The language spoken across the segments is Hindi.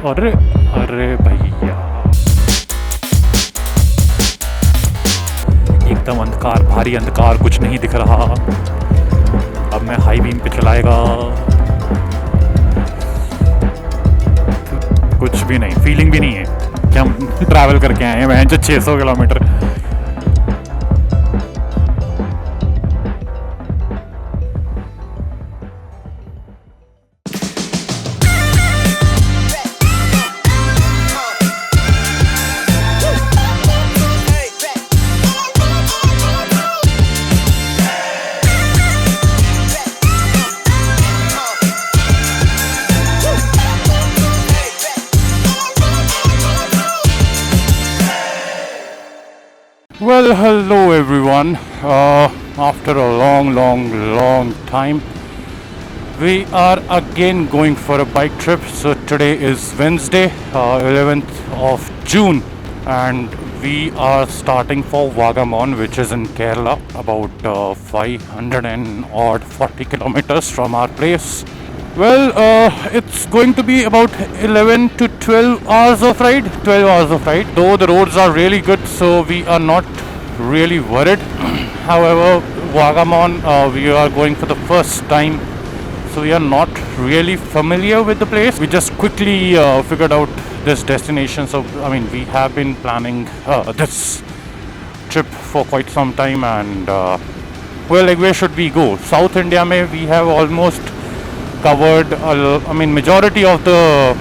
अरे अरे भैया, एकदम अंधकार, भारी अंधकार, कुछ नहीं दिख रहा। अब मैं हाई बीम पे चलाएगा, कुछ भी नहीं, फीलिंग भी नहीं है कि हम ट्रैवल करके आए हैं। मैं 600 kilometre. Well, hello everyone. After a long time, we are again going for a bike trip. So today is Wednesday, 11th of June, and we are starting for Vagamon, which is in Kerala, about 500 and odd 40 kilometers from our place. Well, it's going to be about 11 to 12 hours of ride. 12 hours of ride. Though the roads are really good, so we are not really worried. However, Vagamon, we are going for the first time, so we are not really familiar with the place. We just quickly figured out this destination. So, I mean, we have been planning this trip for quite some time, and well, like, where should we go? South India, mein we have almost covered, majority of the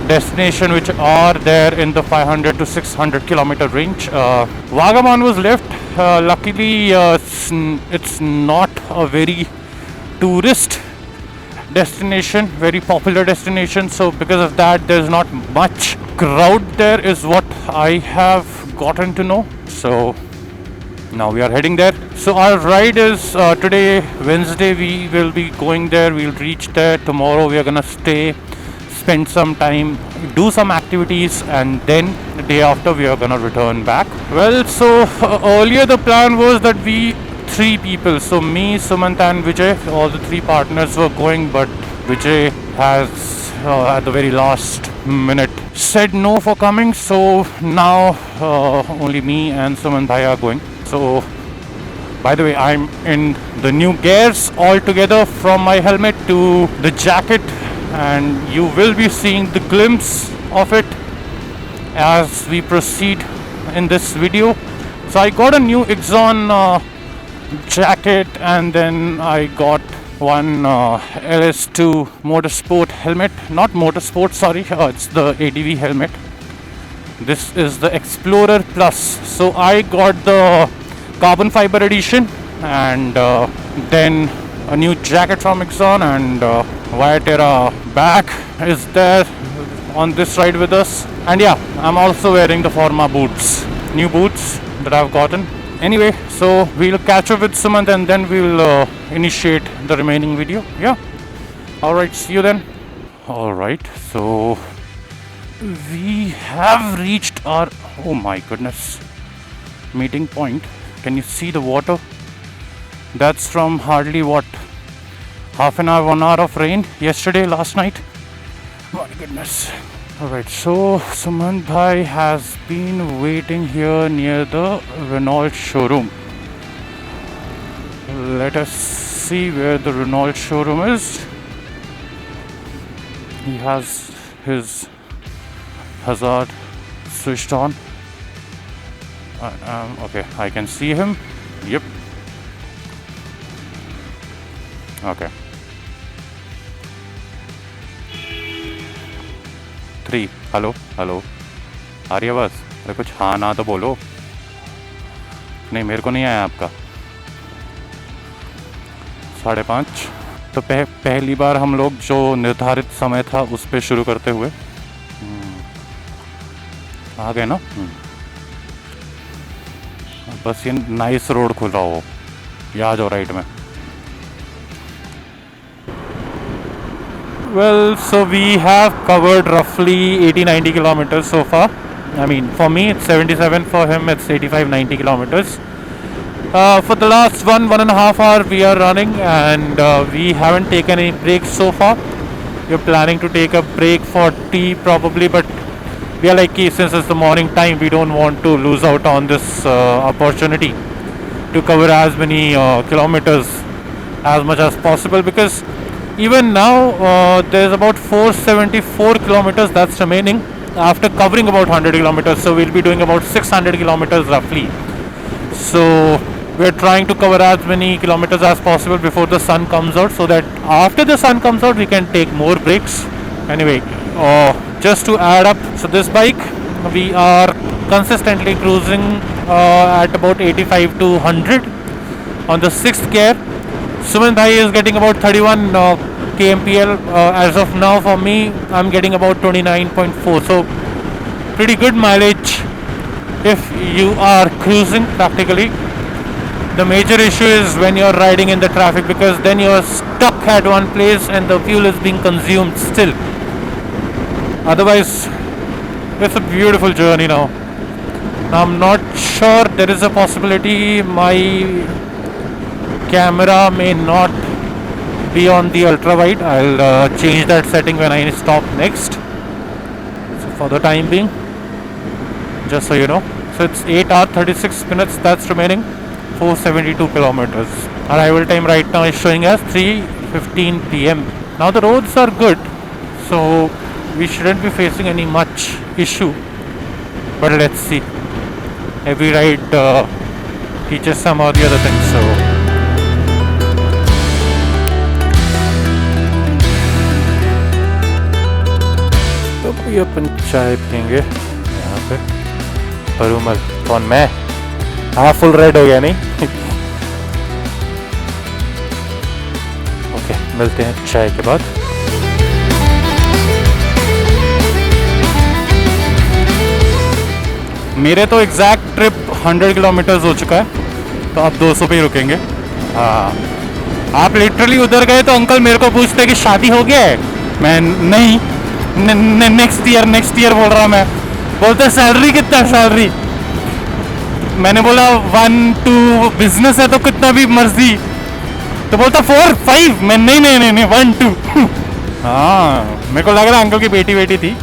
destination which are there in the 500 to 600 kilometer range. Vagamon was left. Luckily, it's not a very tourist destination, very popular destination. So because of that, there's not much crowd there, is what I have gotten to know. So now we are heading there. So our ride is today, Wednesday, we will be going there. We'll reach there tomorrow. We are gonna stay, spend some time, do some activities, and then the day after we are gonna return back. Well, so earlier the plan was that we three people, so me, Sumant and Vijay, all the three partners were going, but Vijay has at the very last minute said no for coming. So now only me and Sumant Bhai are going. So, by the way, I'm in the new gears altogether, from my helmet to the jacket, and you will be seeing the glimpse of it as we proceed in this video. So I got a new Exxon jacket, and then I got one LS2 Motorsport helmet. Not Motorsport, sorry, it's the ADV helmet. This is the Explorer Plus. So I got the carbon fiber edition, and then a new jacket from Exxon, and Vyaterra bag is there on this ride with us. And yeah, I'm also wearing the Forma boots, new boots that I've gotten. Anyway, so we'll catch up with Sumant, and then we'll initiate the remaining video. Yeah, alright, see you then. Alright, so we have reached our, oh my goodness, meeting point. Can you see the water? That's from hardly what, half an hour, 1 hour of rain yesterday, last night. My goodness. Alright, so Sumant Bhai has been waiting here near the Renault showroom. Let us see where the Renault showroom is. He has his hazard switched on. Okay, I can see him. Yep. Okay. 3. Hello hello, आ रही है आवाज़? अरे कुछ हाँ ना तो बोलो। नहीं, मेरे को नहीं आया आपका। 5:30। तो पहली बार हम लोग जो निर्धारित समय था उस पे शुरू करते हुए आ गए ना। बस ये नाइस रोड खुला हो, या जो राइट में। Well, so we have covered roughly 80-90 kilometers so far. I mean, for me it's 77, for him it's 85-90 kilometers. For the last 1.5 hour we are running, and we haven't taken any breaks so far. we're planning to take a break for tea probably, but we are like, since it's the morning time, we don't want to lose out on this opportunity to cover as many kilometers as much as possible, because even now there's about 474 kilometers that's remaining after covering about 100 kilometers, so we'll be doing about 600 kilometers roughly. So we're trying to cover as many kilometers as possible before the sun comes out, so that after the sun comes out we can take more breaks. Anyway, just to add up, so this bike we are consistently cruising at about 85 to 100 on the 6th gear. Suman bhai is getting about 31 kmpl as of now. For me, I'm getting about 29.4, so pretty good mileage if you are cruising practically. The major issue is when you're riding in the traffic, because then you're stuck at one place and the fuel is being consumed still. Otherwise, it's a beautiful journey now. I'm not sure, there is a possibility my camera may not be on the ultra wide. I'll change that setting when I stop next. So for the time being, just so you know, so it's 8 hours 36 minutes that's remaining, 472 kilometers. Arrival time right now is showing as 3:15 p.m. Now the roads are good, so we shouldn't be facing any much issue, but let's see. Every ride teaches some or the other things, so ये अपन चाय पियेंगे यहाँ पे। परूमल कौन? मैं? हाँ, फुल रेड हो गया नहीं? ओके, मिलते हैं चाय के बाद। मेरे तो एग्जैक्ट ट्रिप 100 किलोमीटर्स हो चुका है, तो अब 200 पे ही रुकेंगे। हाँ, आप लिटरली उधर गए तो अंकल मेरे को पूछते कि शादी हो गया है? मैं नहीं, नेक्स्ट ईयर बोल रहा मैं। बोलते सैलरी कितना? सैलरी मैंने बोला 1-2, बिजनेस है तो कितना भी मर्जी। तो बोलता 4-5। मैं नहीं 1-2। हाँ, मेरे को लग रहा अंकल की बेटी थी,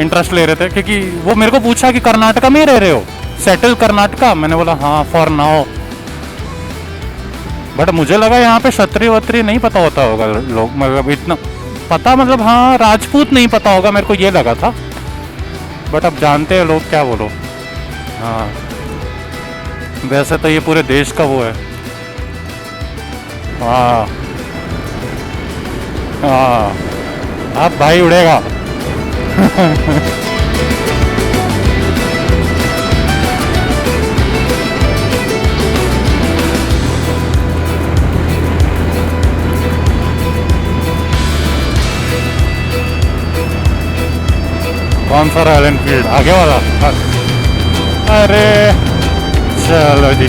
इंटरेस्ट ले रहे थे, क्योंकि वो मेरे को पूछा कि कर्नाटका में रह रहे हो, सेटल कर्नाटका? मैंने बोला हाँ, फॉर नाउ। बट मुझे लगा यहाँ पे क्षत्रिय वत्रिय नहीं पता होता होगा लोग, मतलब इतना पता, मतलब हाँ, राजपूत नहीं पता होगा, मेरे को ये लगा था। बट अब जानते हैं लोग, क्या बोलो। हाँ, वैसे तो ये पूरे देश का वो है। हाँ हाँ, अब भाई उड़ेगा। कौन सा रॉयल एनफील्ड? आगे वाला? अरे चलो जी।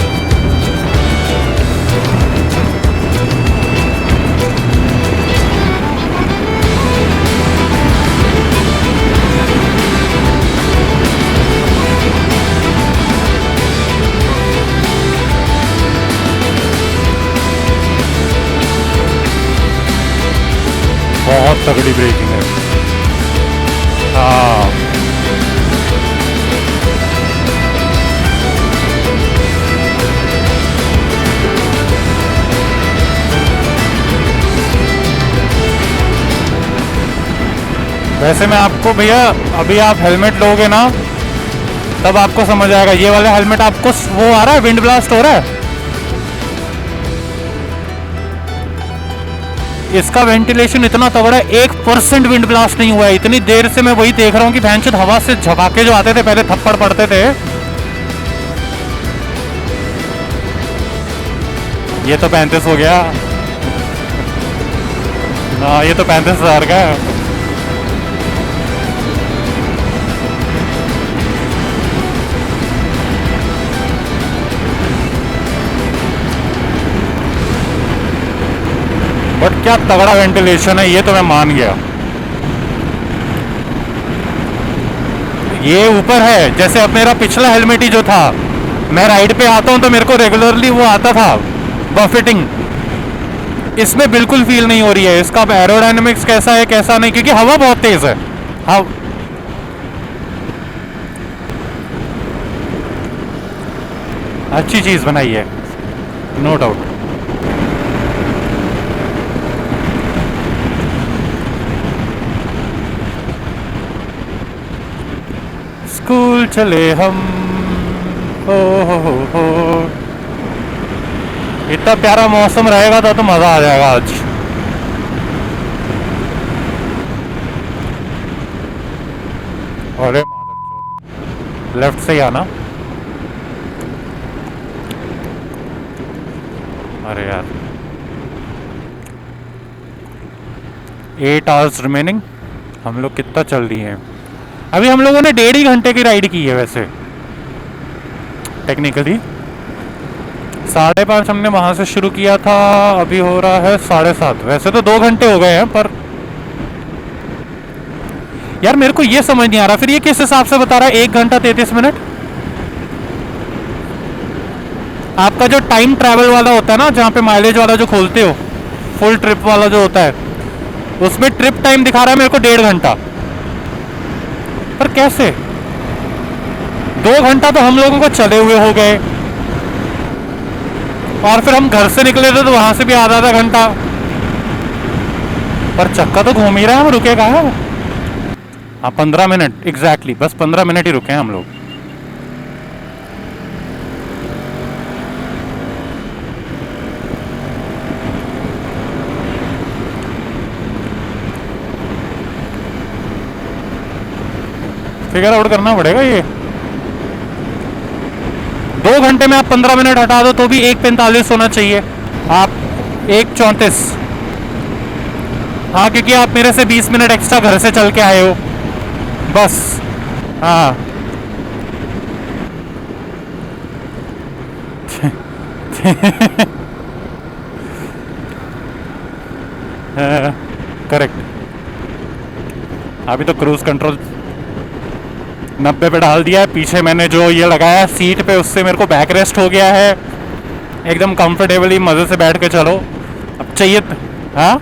बहुत तगड़ी ब्रेकिंग है। हाँ, वैसे मैं आपको भैया, अभी आप हेलमेट लोगे ना तब आपको समझ आएगा। ये वाला हेलमेट आपको वो आ रहा है, विंड ब्लास्ट हो रहा है, इसका वेंटिलेशन इतना तगड़ा है, 1% विंड ब्लास्ट नहीं हुआ है। इतनी देर से मैं वही देख रहा हूँ कि भैंचोद हवा से झपाके जो आते थे पहले, थप्पड़ पड़ते थे। ये तो 35 हो गया। हाँ, ये तो 35,000 का है। बट क्या तगड़ा वेंटिलेशन है, ये तो मैं मान गया। ये ऊपर है, जैसे अब मेरा पिछला हेलमेट ही जो था, मैं राइड पे आता हूँ तो मेरे को रेगुलरली वो आता था बफेटिंग, इसमें बिल्कुल फील नहीं हो रही है। इसका एरोडायनेमिक्स कैसा है कैसा नहीं, क्योंकि हवा बहुत तेज है। हाँ, अच्छी चीज बनाई है, नो डाउट। स्कूल चले हम, हो हो। इतना प्यारा मौसम रहेगा तो मजा आ जाएगा आज। अरे लेफ्ट से ही आना। अरे यार, 8 आवर्स रिमेनिंग। हम लोग कितना चल रही हैं अभी? हम लोगों ने 1.5 घंटे की राइड की है वैसे टेक्निकली। 5:30 हमने वहां से शुरू किया था, अभी हो रहा है 7:30। वैसे तो 2 घंटे हो गए हैं, पर यार मेरे को ये समझ नहीं आ रहा फिर ये किस हिसाब से बता रहा है 1 घंटा 33 मिनट। आपका जो टाइम ट्रैवल वाला होता है ना, जहाँ पे माइलेज वाला जो खोलते हो, फुल ट्रिप वाला जो होता है, उसमें ट्रिप टाइम दिखा रहा है मेरे को 1.5 घंटा। पर कैसे? 2 घंटा तो हम लोगों को चले हुए हो गए, और फिर हम घर से निकले थे तो वहां से भी आधा घंटा। पर चक्का तो घूम ही रहा है, हम रुके कहाँ है? हाँ, 15 मिनट एग्जैक्टली, बस 15 मिनट ही रुके हैं हम लोग। फिगर आउट करना पड़ेगा ये। 2 घंटे में आप 15 मिनट हटा दो तो भी 1:45 होना चाहिए। आप 1:34। हाँ, क्योंकि आप मेरे से 20 मिनट एक्स्ट्रा घर से चल के आए हो बस। हाँ करेक्ट। अभी तो क्रूज कंट्रोल 90 पे डाल दिया है। पीछे मैंने जो ये लगाया सीट पे, उससे मेरे को बैक रेस्ट हो गया है एकदम कंफर्टेबली, मजे से बैठ के चलो। अब चाहिए हाँ,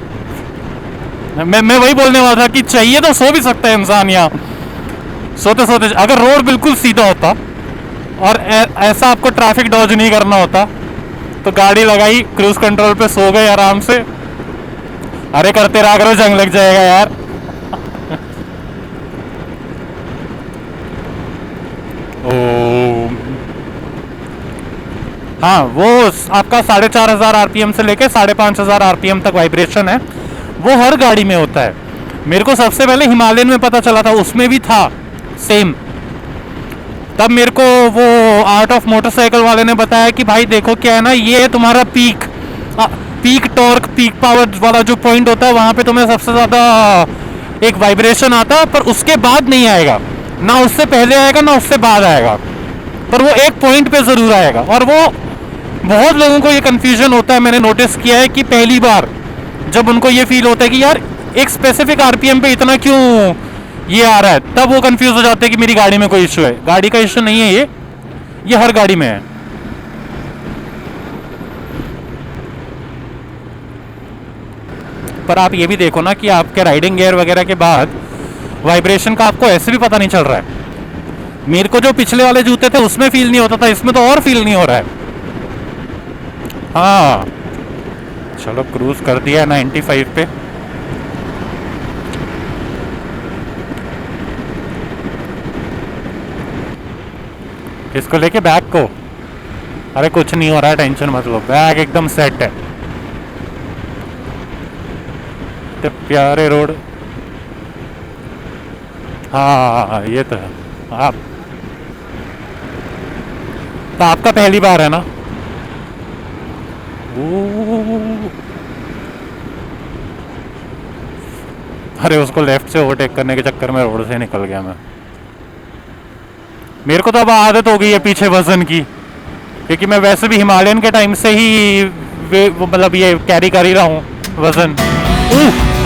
मैं वही बोलने वाला था कि चाहिए तो सो भी सकता है इंसान यहाँ सोते सोते। अगर रोड बिल्कुल सीधा होता और ऐसा आपको ट्रैफिक डॉज नहीं करना होता तो गाड़ी लगाई, क्रूज कंट्रोल पे सो गए आराम से। अरे करते रहा करो, जंग लग जाएगा यार। ओ हाँ, वो आपका 4,500 आरपीएम से लेके 5,500 आरपीएम तक वाइब्रेशन है, वो हर गाड़ी में होता है। मेरे को सबसे पहले हिमालयन में पता चला था, उसमें भी था सेम। तब मेरे को वो आर्ट ऑफ मोटरसाइकिल वाले ने बताया कि भाई देखो क्या है ना, ये है तुम्हारा पीक टॉर्क, पीक पावर वाला जो पॉइंट होता है, वहां पे तुम्हें सबसे ज्यादा एक वाइब्रेशन आता है, पर उसके बाद नहीं आएगा, ना उससे पहले आएगा ना उससे बाद आएगा, पर वो एक पॉइंट पे जरूर आएगा। और वो बहुत लोगों को ये कंफ्यूजन होता है, मैंने नोटिस किया है कि पहली बार जब उनको ये फील होता है कि यार एक स्पेसिफिक आरपीएम पे इतना क्यों ये आ रहा है, तब वो कंफ्यूज हो जाते हैं कि मेरी गाड़ी में कोई इशू है। गाड़ी का इशू नहीं है ये हर गाड़ी में है। पर आप ये भी देखो ना कि आपके राइडिंग गियर वगैरह के बाद वाइब्रेशन का आपको ऐसे भी पता नहीं चल रहा है। मेरे को जो पिछले वाले जूते थे उसमें फील नहीं होता था, इसमें तो और फील नहीं हो रहा है। हाँ चलो, क्रूज कर दिया 95 पे। इसको लेके बैग को, अरे कुछ नहीं हो रहा है, टेंशन मत लो, बैग एकदम सेट है। तो प्यारे रोड, हाँ ये तो है। आप तो आपका पहली बार है ना? अरे उसको लेफ्ट से ओवरटेक करने के चक्कर में रोड से निकल गया मैं। मेरे को तो अब आदत हो गई है पीछे वजन की, क्योंकि मैं वैसे भी हिमालयन के टाइम से ही मतलब ये कैरी कर ही रहा हूँ वजन।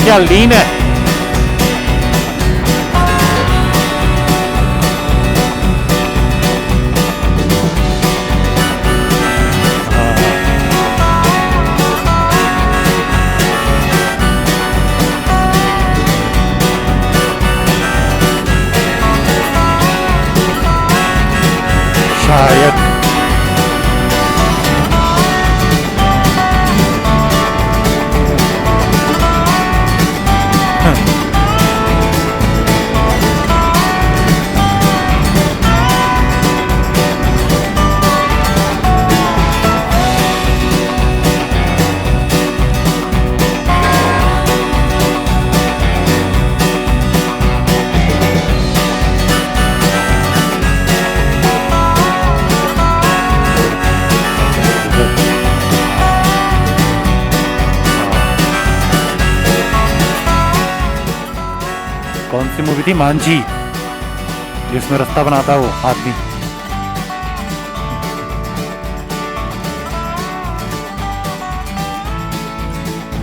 क्या लीन है। सी मूवी थी मांझी, जिसमें रास्ता बनाता है वो आदमी।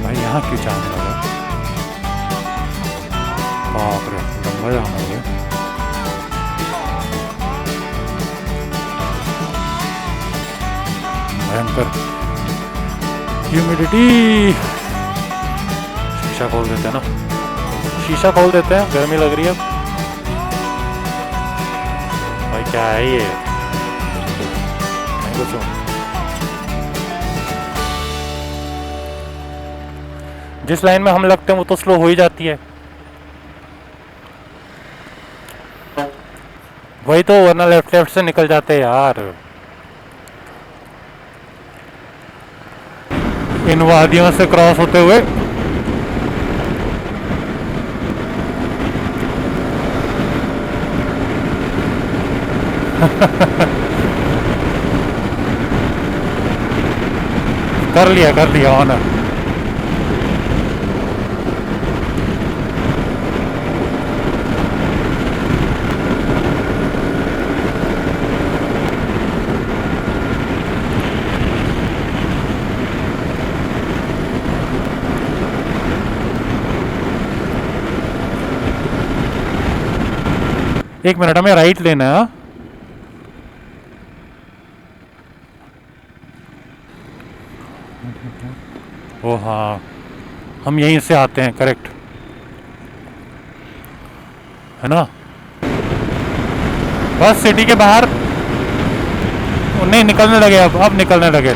भाई यहाँ क्यों जाम लगा? बाप रे, लंबा जाम हो गया। भयंकर ह्यूमिडिटी। शीशा खोल देते हैं ना, शीशा खोल देते हैं, गर्मी लग रही है। भाई क्या है ये? नहीं कुछ। जिस लाइन में हम लगते हैं वो तो स्लो हो ही जाती है। वही तो, वरना लेफ्ट लेफ्ट से निकल जाते हैं यार। इन वादियों से क्रॉस होते हुए कर लिया ऑनर। एक मिनट, हमें राइट लेना है। ओ हाँ, हम यहीं से आते हैं, करेक्ट है ना? बस सिटी के बाहर नहीं निकलने लगे, अब निकलने लगे।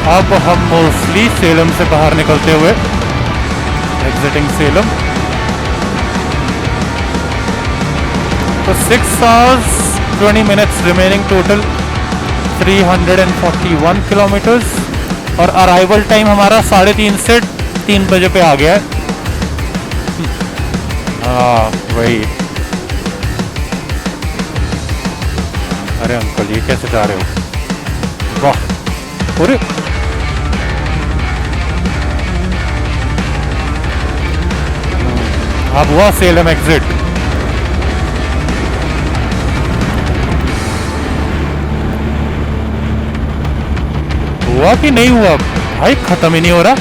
अब हम मोस्टली सेलम से बाहर निकलते हुए, एग्जिटिंग सेलम। तो 6 hours 20 minutes remaining, total 341 kilometres. और अराइवल टाइम हमारा 3:30 से 3 बजे पे आ गया है। हाँ वही। अरे अंकल ये कैसे जा रहे हो? वाह, अरे अब हुआ सेलम एग्जिट। हुआ कि नहीं हुआ भाई, खत्म ही नहीं हो रहा।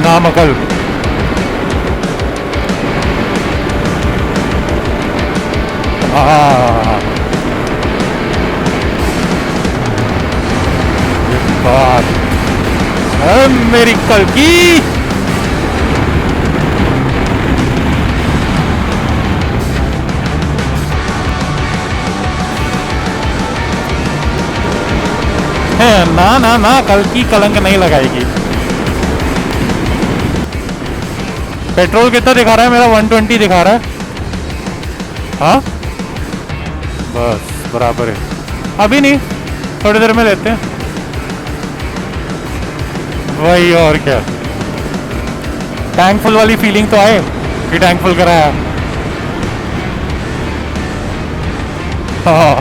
नामकल बात है मेरी कल की। है ना ना ना, कल की कलंक नहीं लगाएगी। पेट्रोल कितना दिखा रहा है मेरा? 120 दिखा रहा है। हाँ बस बराबर है। अभी नहीं, थोड़ी देर में लेते हैं। वही और क्या, टैंक फुल वाली फीलिंग तो आए कि टैंक फुल कराया। हाँ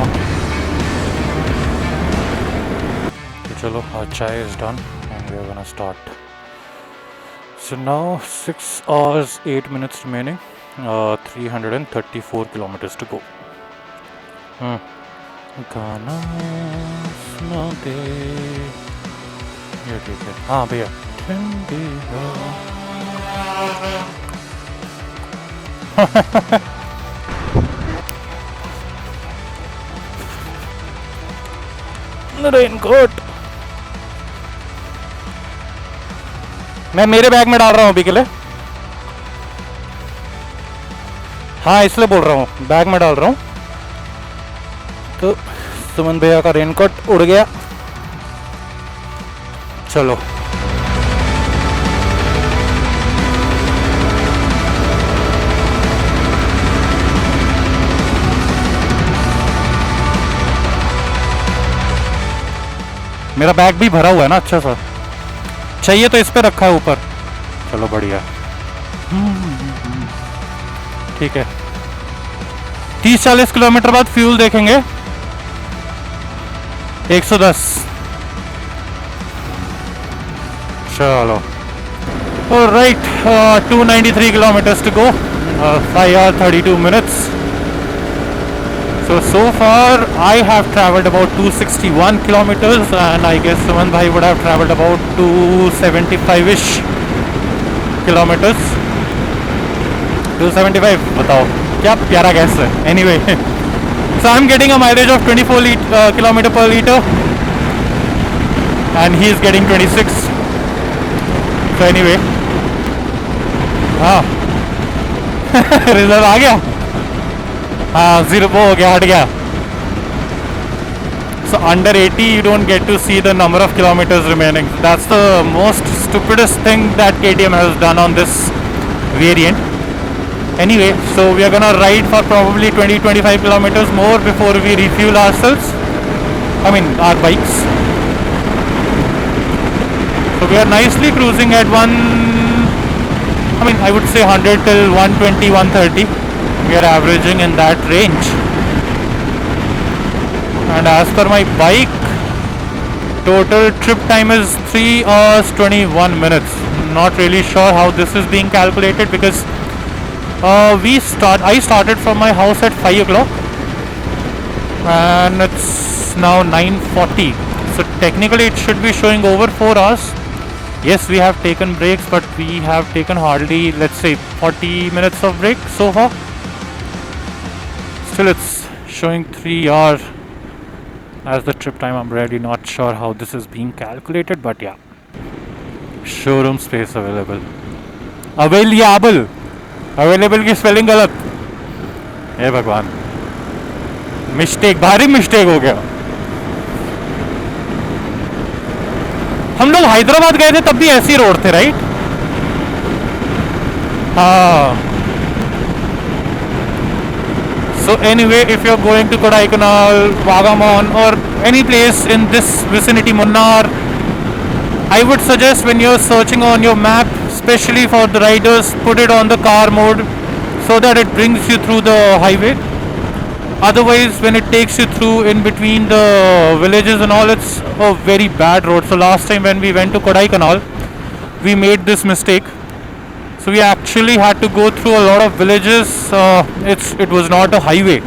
तो चलो, chai is done and we are gonna start. So now 6 hours 8 minutes remaining, 334 kilometers to go. गाना सुना दे ये, ठीक है। हाँ भैया, ठंडी रेनकोट मैं मेरे बैग में डाल रहा हूँ अभी के लिए। हाँ इसलिए बोल रहा हूँ, बैग में डाल रहा हूँ। तो सुमन भैया का रेनकोट उड़ गया। चलो मेरा बैग भी भरा हुआ है ना अच्छा सा, चाहिए तो इस पे रखा है ऊपर। चलो बढ़िया, ठीक है। 30-40 किलोमीटर बाद फ्यूल देखेंगे 110। चलो right, 293 kilometers to go, 5 hours 32 minutes. So far I have traveled about 261 kilometers and I guess Suman bhai would have traveled about 275ish kilometers. 275, बताओ क्या प्यारा गैस है। Anyway, so I'm getting a mileage of 24 kilometer per liter and he is getting 26. So anyway, हाँ रिजल्ट आ गया, हाँ 0 हो गया, हट गया। So under 80 you don't get to see the number of kilometers remaining. That's the most stupidest thing that KTM has done on this variant. Anyway, so we are gonna ride for probably 20-25 kilometers more before we refuel ourselves, I mean our bikes. So we are nicely cruising at I would say 100 till 120, 130. We are averaging in that range. And as per my bike, total trip time is 3 hours 21 minutes. Not really sure how this is being calculated because I started from my house at 5 o'clock and it's now 9:40. So technically it should be showing over 4 hours. Yes, we have taken breaks, but we have taken hardly, let's say, 40 minutes of break so far. Still it's showing 3 hours as the trip time. I'm really not sure how this is being calculated, but yeah. Showroom space available. Available की स्पेलिंग गलत, हे भगवान, मिस्टेक, भारी मिस्टेक हो गया। हम लोग हैदराबाद गए थे तब भी ऐसी रोड थे, राइट? हाँ। So anyway, if you're going to Kodaikanal, Vagamon or any place in this vicinity, Munnar, I would suggest when you're searching on your map, especially for the riders, put it on the car mode so that it brings you through the highway. Otherwise, when it takes you through in between the villages and all, it's a very bad road. So last time when we went to Kodaikanal, we made this mistake. So we actually had to go through a lot of villages. It was not a highway,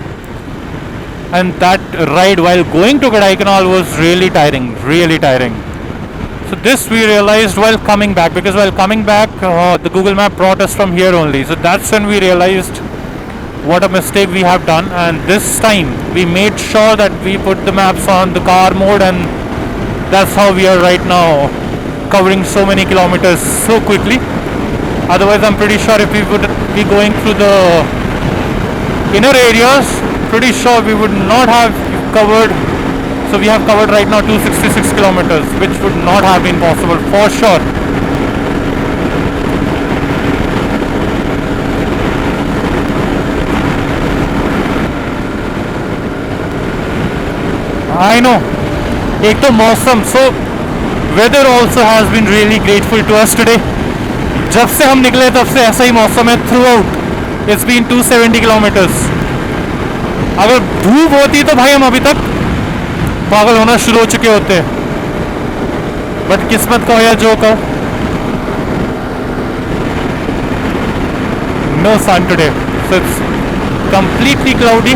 and that ride while going to Kodaikanal was really tiring, really tiring. So this we realized while coming back, because while coming back, the Google Map brought us from here only. So that's when we realized what a mistake we have done, and this time we made sure that we put the maps on the car mode, and that's how we are right now, covering so many kilometers so quickly. Otherwise, I'm pretty sure if we would be going through the inner areas, pretty sure we would not have covered. So we have covered right now 266 kilometers, which would not have been possible for sure. I know. एक तो मौसम, so weather also has been really grateful to us today. जब से हम निकले तब से ऐसा ही मौसम है through out. It's been 270 kilometers. अगर धूप होती तो भाई हम अभी तक पागल होना शुरू हो चुके होते, बट किस्मत का हो या जो का, no sun today, so it's completely cloudy.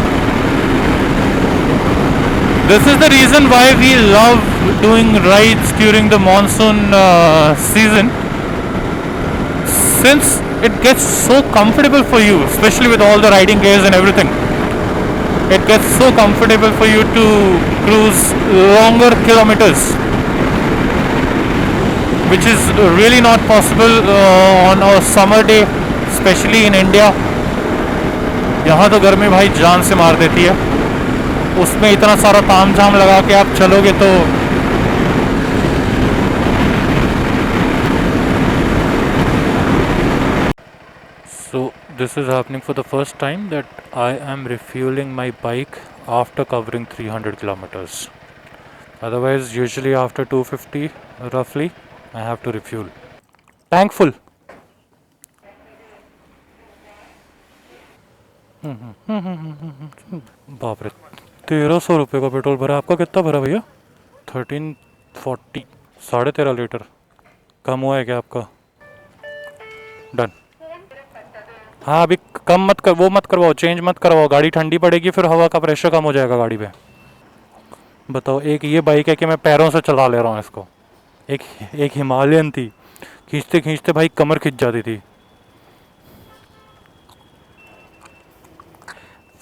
This is the reason why we love doing rides during the monsoon season, since it gets so comfortable for you, especially with all the riding gears and everything. It gets so comfortable for you to cruise longer kilometers, which is really not possible on a summer day, especially in India. यहाँ तो गर्मी भाई जान से मार देती है, उसमें इतना सारा ताम झाम लगा के आप चलोगे तो So this is happening for the first time that I am refueling my bike after covering 300 kilometers. Otherwise, usually after 250 roughly, I have to refuel. Tank full. बाप रे, 1300 रुपये का पेट्रोल भरा. आपका कितना भरा भैया? 1340. 13.5 लीटर. कम हुआ है क्या आपका? डन. हाँ अभी कम मत कर, वो मत करवाओ, चेंज मत करवाओ. गाड़ी ठंडी पड़ेगी, फिर हवा का प्रेशर कम हो जाएगा गाड़ी पे. बताओ, एक ये बाइक है कि मैं पैरों से चला ले रहा हूँ इसको. एक हिमालयन थी, खींचते खींचते भाई कमर खिंच जाती थी.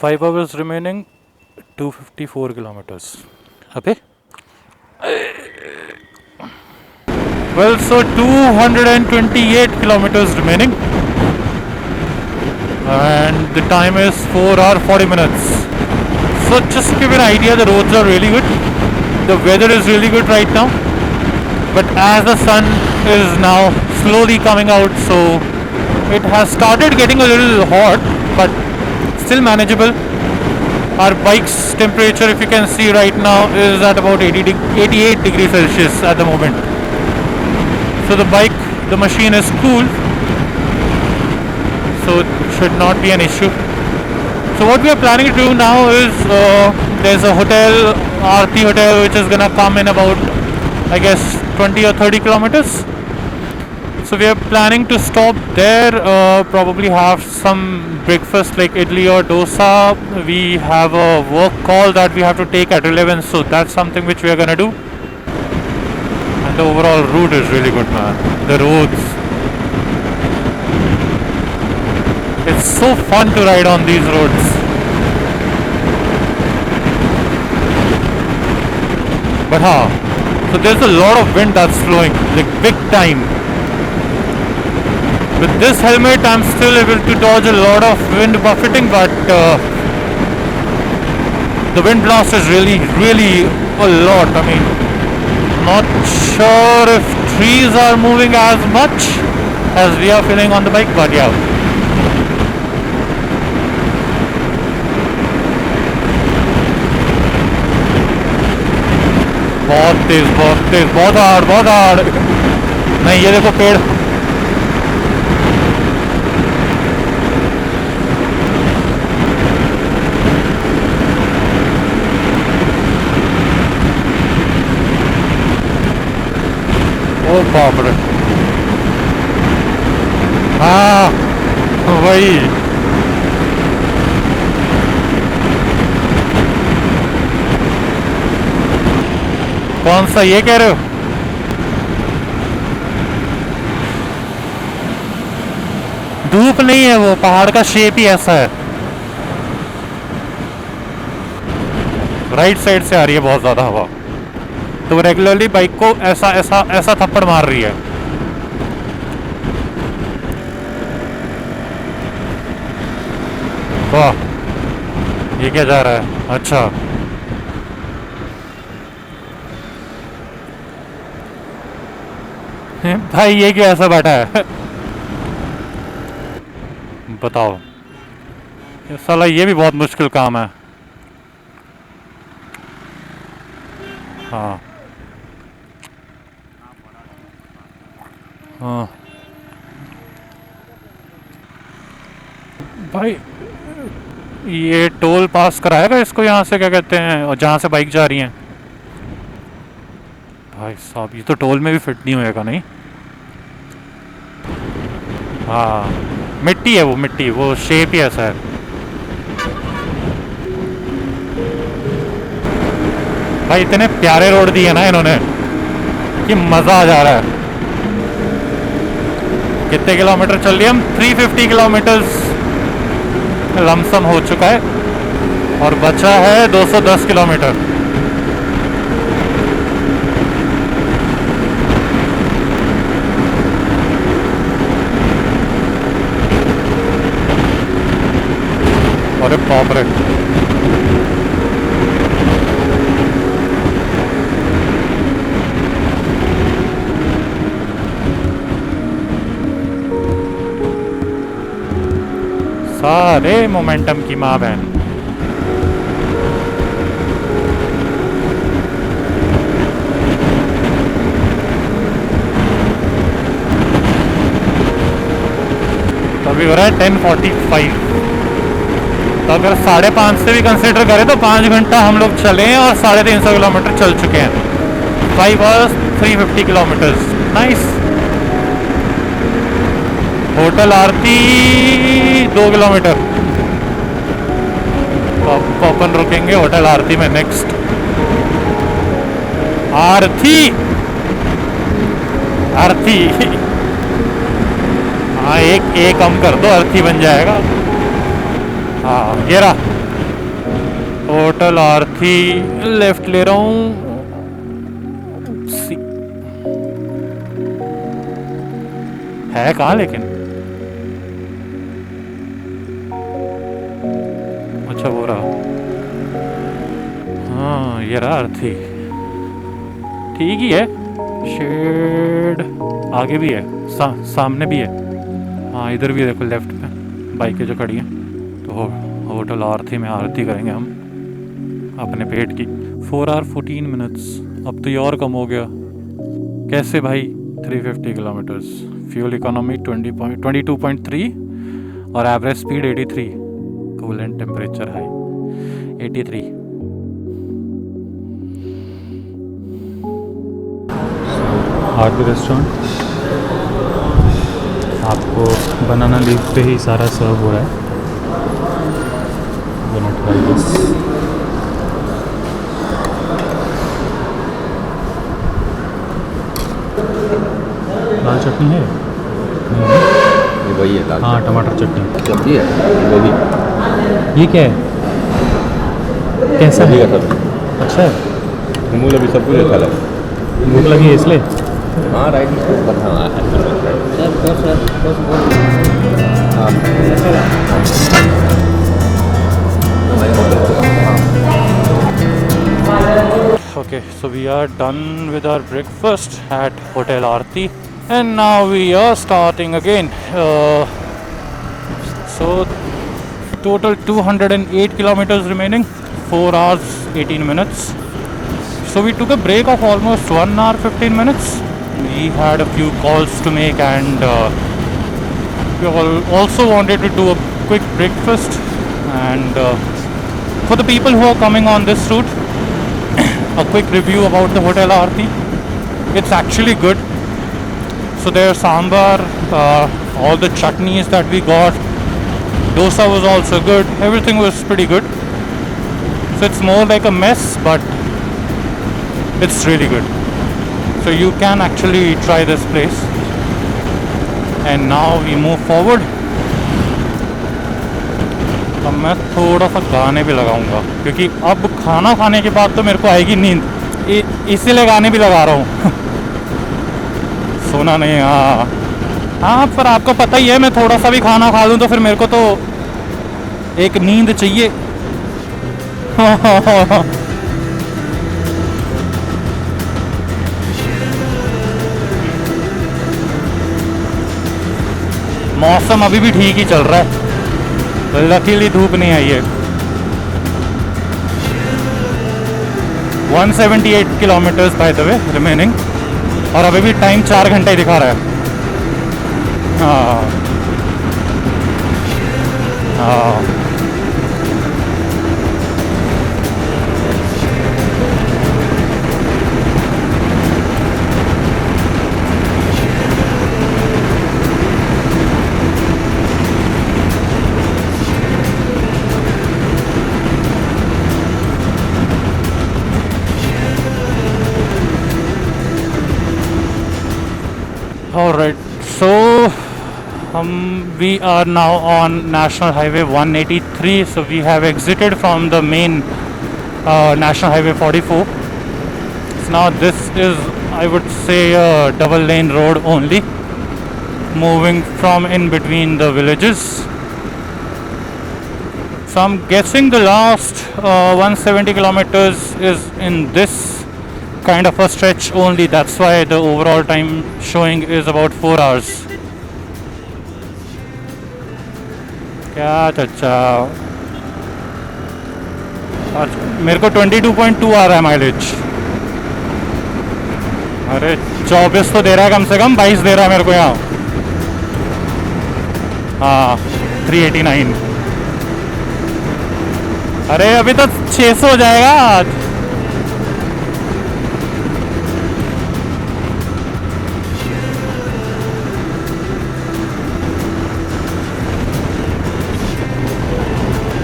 5 hours remaining, 254 kilometers. अबे well, so 228 kilometers remaining, and the time is 4 hours 40 minutes. So just to give you an idea, the roads are really good, the weather is really good right now, but as the sun is now slowly coming out, so it has started getting a little hot, but still manageable. Our bike's temperature, if you can see right now, is at about 88 degrees Celsius at the moment. So the machine is cool, so it should not be an issue. So what we are planning to do now is, there's a hotel, Aarti Hotel, which is gonna come in about, I guess, 20 or 30 kilometers. So we are planning to stop there, probably have some breakfast like idli or dosa. We have a work call that we have to take at 11, so that's something which we are gonna do. And the overall route is really good, man. The roads. It's so fun to ride on these roads. But so there's a lot of wind that's flowing, like big time. With this helmet, I'm still able to dodge a lot of wind buffeting, but the wind blast is really a lot. I mean, not sure if trees are moving as much as we are feeling on the bike, but yeah. बहुत तेज, बहुत हार्ड. नहीं, ये देखो पेड़. ओ बाप रे. हाँ वही. कौन सा ये कह रहे हो? धूप नहीं है, वो पहाड़ का शेप ही ऐसा है. राइट साइड से आ रही है बहुत ज्यादा हवा, तो वो रेगुलरली बाइक को ऐसा थप्पड़ मार रही है. वाह, ये क्या जा रहा है? अच्छा, भाई ये क्यों ऐसा बैठा है? बताओ, ये साला ये भी बहुत मुश्किल काम है. हाँ हाँ भाई, ये टोल पास कराएगा इसको यहाँ से, क्या कहते हैं, और जहाँ से बाइक जा रही हैं. भाई साहब, ये तो टोल में भी फिट नहीं होएगा. नहीं, हाँ मिट्टी है, वो मिट्टी, वो शेप ही ऐसा है. भाई इतने प्यारे रोड दिए ना इन्होंने कि मज़ा आ जा रहा है. कितने किलोमीटर चल लिए हम? 350 किलोमीटर्स लमसम हो चुका है, और बचा है 210 किलोमीटर. अरे बाप रे. सारे मोमेंटम की माँ बहन. अभी हो रहा है 10:45। तो अगर 5:30 से भी कंसिडर करें तो 5 घंटा हम लोग चले हैं और 350 किलोमीटर चल चुके हैं। 5 hours 350 किलोमीटर्स। नाइस। होटल आरती 2 किलोमीटर। तो अपन रुकेंगे होटल आरती में नेक्स्ट। आरती आरती हाँ, एक कम कर दो, अर्थी बन जाएगा। हाँ ये रहा होटल आरती। लेफ्ट ले रहा हूँ। है कहाँ लेकिन? अच्छा वो रहा। हाँ ये रहा अर्थी। ठीक ही है। शेड आगे भी है, सामने भी है। हाँ इधर भी देखो, लेफ्ट पे बाइकें जो खड़ी हैं। तो होटल आरती में आरती करेंगे हम अपने पेट की। 4 hours 14 minutes। अब तो ये और कम हो गया। कैसे भाई? 350 किलोमीटर्स। फ्यूल इकोनॉमी 22.3 और average speed 83। Coolant temperature high 83। आरती रेस्टोरेंट आपको बनाना लीफ पे ही सारा सर्व हो रहा है। लाल चटनी है? ये वही है दाल। हाँ टमाटर चटनी। सब्जी है गोभी। ये क्या है? कैसा गोभी है? का सब्जी। अच्छा है। मूल अभी सब कुछ अच्छा लगा। भूख लगी है इसलिए? हाँ राइट में पता Okay, so we are done with our breakfast at Hotel Aarti, and now we are starting again. So total 208 kilometers remaining, 4 hours 18 minutes. So we took a break of almost 1 hour 15 minutes. We had a few calls to make, and we also wanted to do a quick breakfast. And for the people who are coming on this route, a quick review about the Hotel Aarti. It's actually good. So their sambar, all the chutneys that we got, dosa was also good. Everything was pretty good. So it's more like a mess, but it's really good. So you can actually try this place. And now we move forward. अब मैं थोड़ा सा गाने भी लगाऊंगा, क्योंकि अब खाना खाने के बाद तो मेरे को आएगी नींद, इसीलिए गाने भी लगा रहा हूँ। सोना नहीं। हाँ पर आपको पता ही है, मैं थोड़ा सा भी खाना खा लूँ तो फिर मेरे को तो एक नींद चाहिए। मौसम अभी भी ठीक ही चल रहा है, लकीली धूप नहीं आई है। 178 kilometres by the way remaining, और अभी भी टाइम 4 घंटे दिखा रहा है। हाँ हाँ Alright, so we are now on National Highway 183. So we have exited from the main National Highway 44. So now this is, I would say, a double lane road only, moving from in between the villages. So I'm guessing the last 170 kilometers is in this kind of a stretch only. That's why the overall time showing is about 4 hours. क्या चच्चा, मेरे को 22.2 आ रहा है माइलेज। अरे 24 तो दे रहा है, कम से कम 22 दे रहा है मेरे को यहाँ। हाँ 389। अरे अभी तो 600 हो जाएगा आज।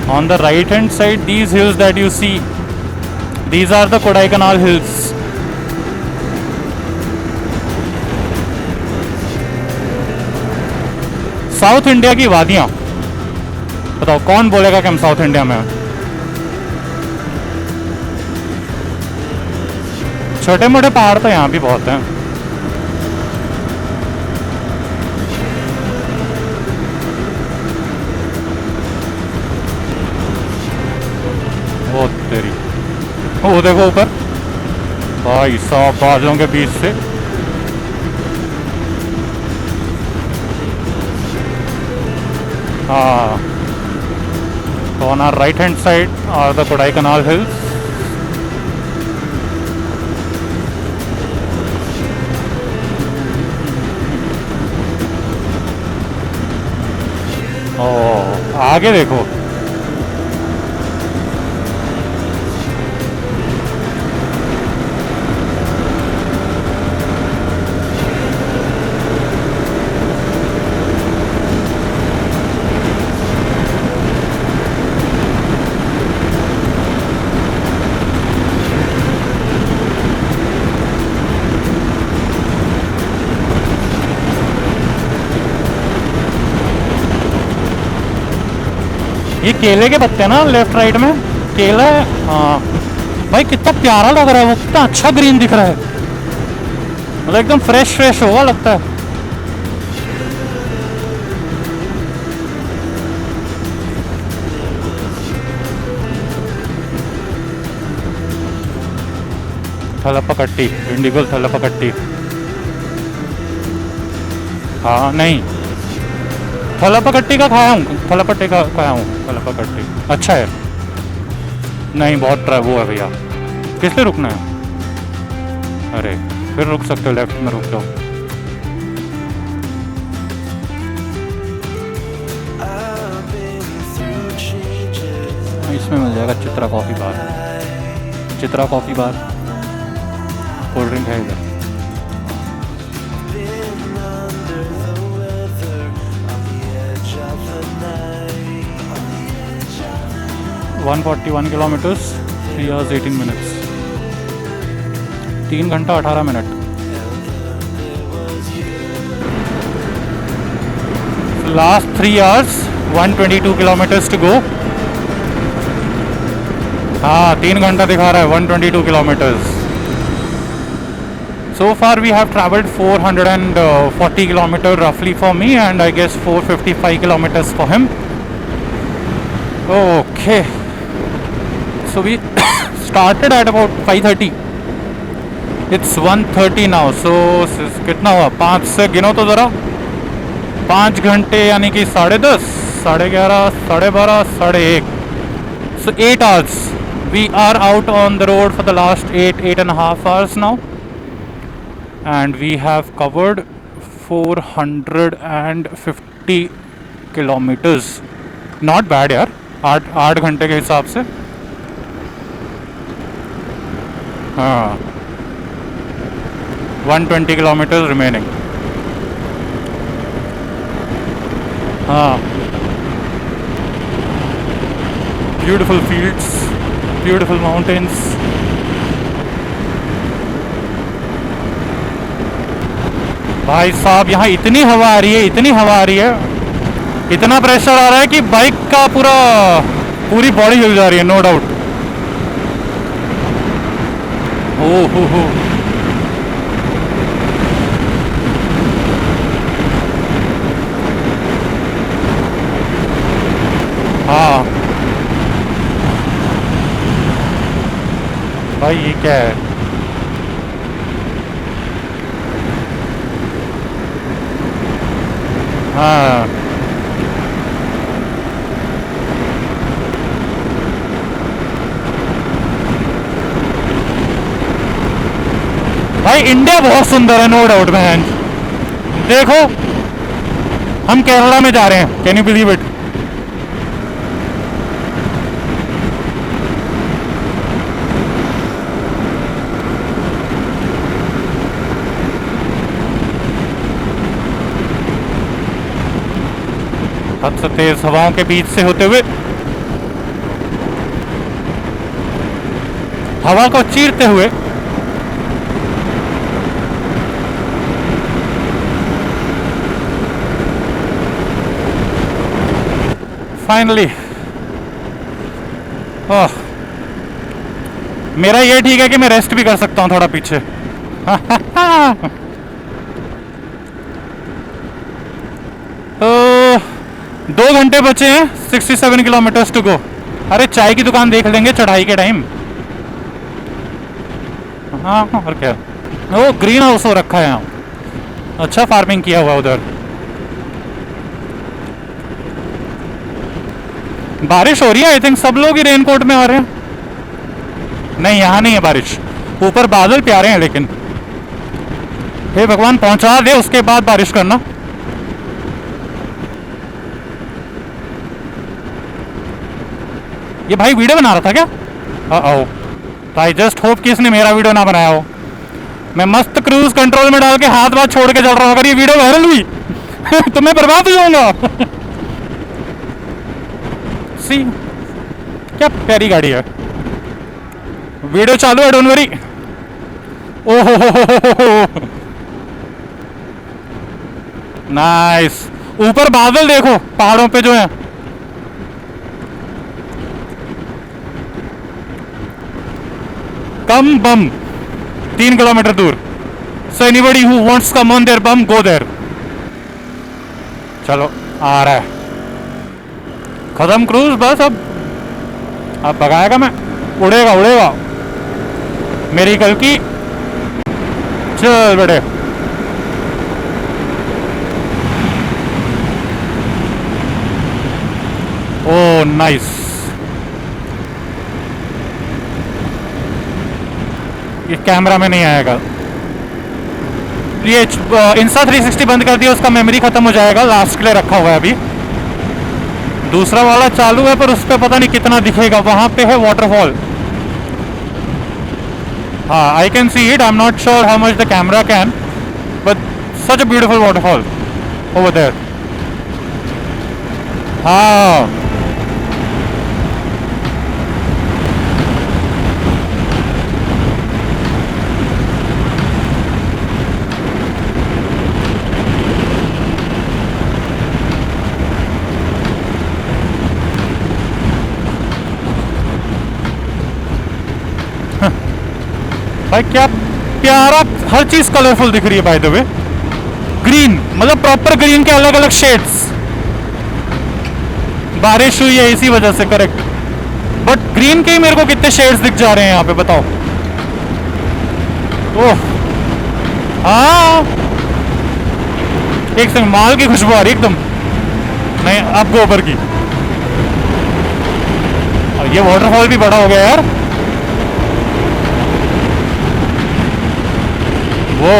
On the right hand side, these hills that you see, these are the Kodaikanal hills. South India की वादियां। बताओ कौन बोलेगा कि हम साउथ इंडिया में हैं? छोटे मोटे पहाड़ तो यहाँ भी बहुत हैं। वो तेरी, वो देखो ऊपर भाई साहब बादलों के बीच से। हाँ, on our right hand side are the Kodaikanal hills. ओ आगे देखो, ये केले के पत्ते हैं ना लेफ्ट राइट में, केला है। हाँ भाई कितना प्यारा लग रहा है वो, कितना अच्छा ग्रीन दिख रहा है, मतलब एकदम फ्रेश फ्रेश होगा लगता है। थलपकट्टी, इंडिगो थलपकट्टी। हाँ नहीं, थलपकट्टी का खाया हूँ, थलपट्टी का खाया हूँ, थलपकट्टी अच्छा है। नहीं बहुत वो है भैया, किस लिए रुकना है? अरे फिर रुक सकते हो, लेफ्ट में रुक जाओ। इसमें मिल जाएगा चित्रा कॉफ़ी बार, चित्रा कॉफ़ी बार, कोल्ड ड्रिंक है इधर। 141 kilometers, 3 hours 18 minutes, 3 घंटा 18 minute. Last 3 hours 122 kilometers to go। हाँ 3 घंटा दिखा रहा है, 122 kilometers। So far we have traveled 440 kilometers roughly for me, and I guess 455 kilometers for him. Okay, so we started at about 5:30. It's 1:30 now. So कितना हुआ, 5 से गिनो तो ज़रा, 5 घंटे यानी कि 10:30, 11:30, 12:30, 1:30. So 8 hours. We are out on the road for the last 8.5 hours now, and we have covered 450 kilometers. Not bad यार, 8 घंटे के हिसाब से। हाँ 120 kilometers remaining। हाँ beautiful fields, beautiful mountains। भाई साहब यहाँ इतनी हवा आ रही है, इतनी हवा आ रही है, इतना प्रेशर आ रहा है कि बाइक का पूरी बॉडी हिल जा रही है, नो डाउट। हो हाँ भाई ये क्या है? हाँ भाई इंडिया बहुत सुंदर है, नो डाउट मैन। देखो हम केरला में जा रहे हैं, कैन यू बिलीव इट? हद से तेज हवाओं के बीच से होते हुए, हवा को चीरते हुए फाइनली। मेरा ये ठीक है कि मैं रेस्ट भी कर सकता हूँ थोड़ा पीछे। तो 2 घंटे बचे हैं, 67 किलोमीटर्स टू गो। अरे चाय की दुकान देख लेंगे चढ़ाई के टाइम। हाँ और क्या, वो ग्रीन हाउस हो रखा है यहाँ, अच्छा फार्मिंग किया हुआ उधर। बारिश हो रही है, आई थिंक सब लोग ही रेनकोट में आ रहे हैं। नहीं यहाँ नहीं है बारिश, ऊपर बादल प्यारे हैं लेकिन। हे भगवान पहुंचा दे, उसके बाद बारिश करना। ये भाई वीडियो बना रहा था क्या? ओ, तो आई जस्ट होप कि इसने मेरा वीडियो ना बनाया हो। मैं मस्त क्रूज कंट्रोल में डाल के हाथ बात छोड़ के चल रहा हूँ, अगर ये वीडियो वायरल हुई तो मैं बर्बाद हो जाऊंगा। सी क्या प्यारी गाड़ी है। वीडियो चालू है, डोंट वरी। ओहो नाइस, ऊपर बादल देखो पहाड़ों पे जो है। कम बम 3 किलोमीटर दूर। So anybody who wants come on there bum go there. चलो आ रहा है, खत्म क्रूज बस। अब भगाएगा मैं, उड़ेगा उड़ेगा मेरी कल की। चल बेटे, ओ नाइस। ये कैमरा में नहीं आएगा। ये इंस्टा 360 बंद कर दिया, उसका मेमोरी खत्म हो जाएगा, लास्ट के लिए रखा हुआ है अभी। दूसरा वाला चालू है पर उस पर पता नहीं कितना दिखेगा। वहां पे है वाटरफॉल। हाँ I can see it, I am not sure how much the camera can, but such a beautiful waterfall over there. हाँ भाई क्या प्यारा, हर चीज कलरफुल दिख रही है बाय द वे। ग्रीन मतलब प्रॉपर ग्रीन के अलग अलग शेड्स। बारिश हुई है इसी वजह से, करेक्ट। बट ग्रीन के ही मेरे को कितने शेड्स दिख जा रहे हैं यहाँ पे, बताओ। ओह हाँ, एक सेकंड, माल की खुशबू आ रही एकदम। नहीं अब गोबर की। और ये वाटरफॉल भी बड़ा हो गया यार। वो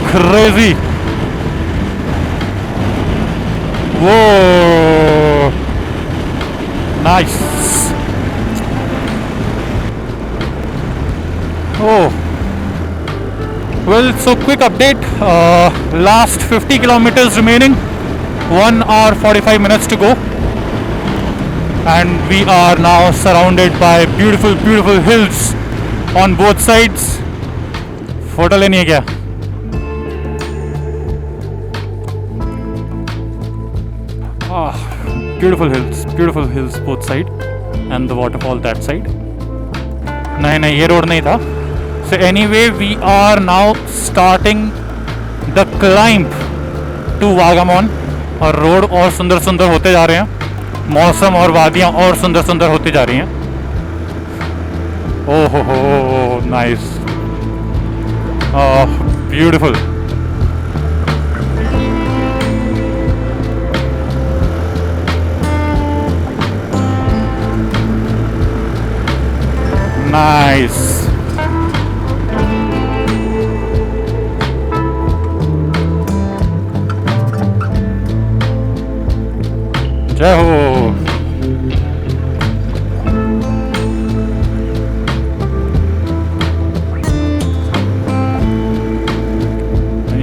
क्रेजी, वो nice. Oh, well, so quick update. Last 50 kilometers remaining. 1 hour 45 minutes to go. And we are now surrounded by beautiful, beautiful hills on both sides. Photo लेनी है क्या? Beautiful hills both side, and the waterfall that side. नहीं ये रोड नहीं था. So anyway, we are now starting the climb to Vagamon. और रोड और सुंदर सुंदर होते जा रहे हैं, मौसम और वादियाँ और सुंदर सुंदर होती जा रही हैं. ओह हो नाइस, ब्यूटीफुल. नाइस. जय हो।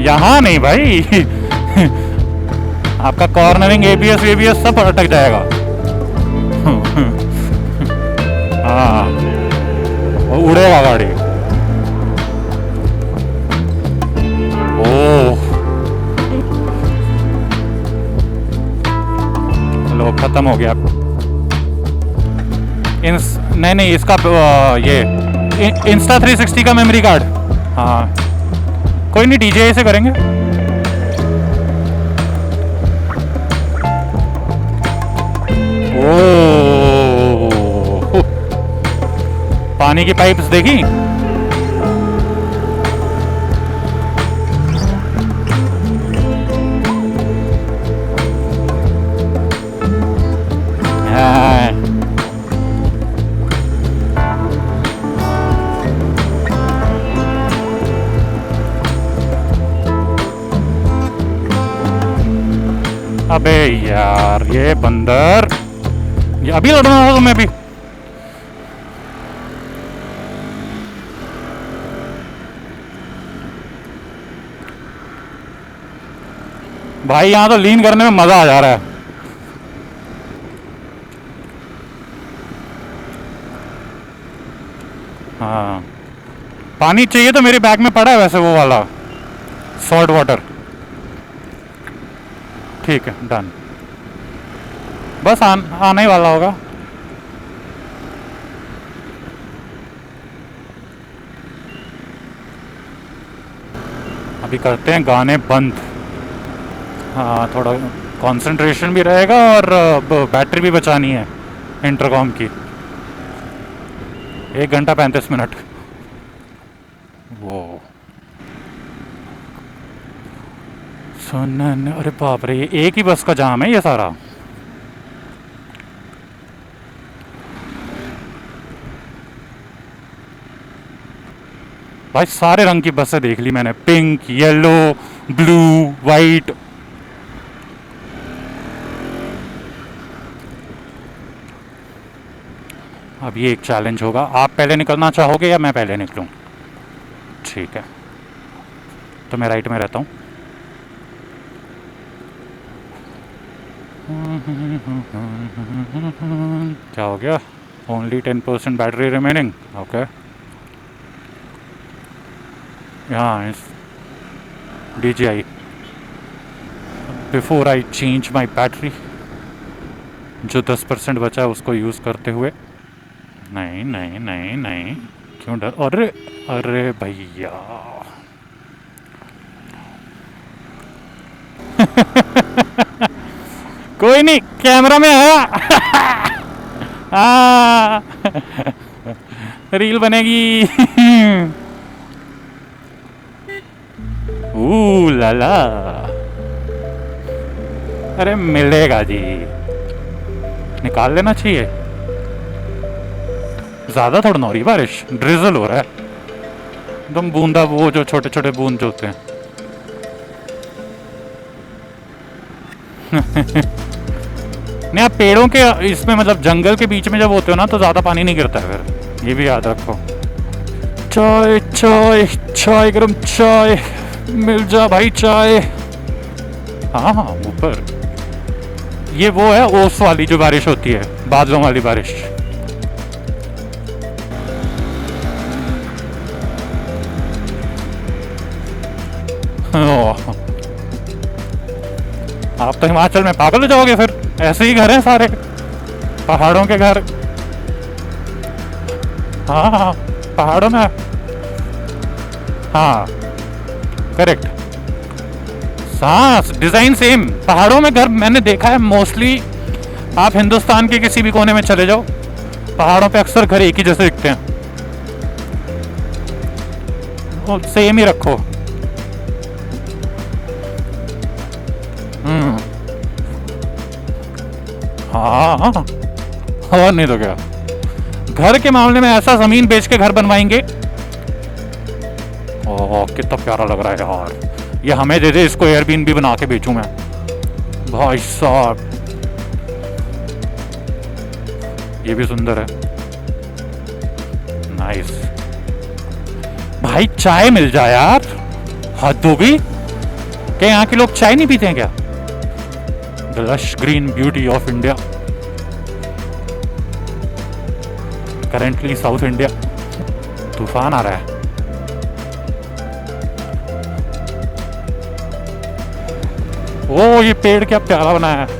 यहाँ नहीं भाई। आपका कॉर्नरिंग एबीएस वेबीएस सब अटक जाएगा। हाँ, वो उड़ेगा गाड़ी। ओह, लो खत्म हो गया। नहीं इसका ये इंस्टा 360 का मेमोरी कार्ड। हाँ कोई नहीं, डीजे से करेंगे। ओह, पानी की पाइप्स देखी? हाँ। अबे यार ये बंदर, ये अभी लड़ना होगा तुम्हें भी। भाई यहाँ तो लीन करने में मजा आ जा रहा है। हाँ पानी चाहिए तो मेरे बैग में पड़ा है वैसे वो वाला सॉल्ट वाटर। ठीक है डन। बस आने ही वाला होगा। अभी करते हैं गाने बंद। हाँ थोड़ा कंसंट्रेशन भी रहेगा और बैटरी भी बचानी है इंटरकॉम की। 1 घंटा 35 मिनट। वो सुन, अरे बाप रे, ये एक ही बस का जाम है ये सारा। भाई सारे रंग की बसें देख ली मैंने, पिंक, येलो, ब्लू, वाइट। अब ये एक चैलेंज होगा, आप पहले निकलना चाहोगे या मैं पहले निकलूं? ठीक है तो मैं राइट में रहता हूँ। क्या हो गया? Only 10% battery remaining. ओके यहाँ DJI before I change my battery. जो 10% बचा है उसको यूज़ करते हुए। नहीं नहीं नहीं नहीं, क्यों डर? अरे अरे भैया कोई नहीं, कैमरा में आया। रील बनेगी। लाला, अरे मिलेगा जी, निकाल लेना चाहिए। ज्यादा थोड़ा ना हो रही बारिश, ड्रिजल हो रहा है एकदम, बूंदा, वो जो छोटे छोटे बूंद जो होते हैं। नहीं आप पेड़ों के इसमें मतलब जंगल के बीच में जब होते हो ना तो ज्यादा पानी नहीं गिरता है फिर, ये भी याद रखो। चाय चाय चाय, गरम चाय मिल जा भाई चाय। हाँ हाँ ऊपर ये वो है ओस वाली जो बारिश होती है, बादलों वाली बारिश। आप तो हिमाचल में पागल हो जाओगे फिर, ऐसे ही घर हैं सारे पहाड़ों के घर। हाँ पहाड़ों में, हाँ करेक्ट। हाँ डिजाइन सेम, पहाड़ों में घर मैंने देखा है मोस्टली। आप हिंदुस्तान के किसी भी कोने में चले जाओ, पहाड़ों पे अक्सर घर एक ही जैसे दिखते हैं, वो सेम ही रखो। हाँ और नहीं तो क्या, घर के मामले में ऐसा जमीन बेच के घर बनवाएंगे। ओह कितना प्यारा लग रहा है यार, ये हमें दे दे, इसको एयरबीएनबी बना के बेचूं मैं भाई साहब। ये भी सुंदर है, नाइस। भाई चाय मिल जाए यार, हद होगी। क्या यहाँ के लोग चाय नहीं पीते हैं क्या? The lush green beauty of India, currently south India. तूफान आ रहा है। ओ ये पेड़ क्या प्यारा बनाया है।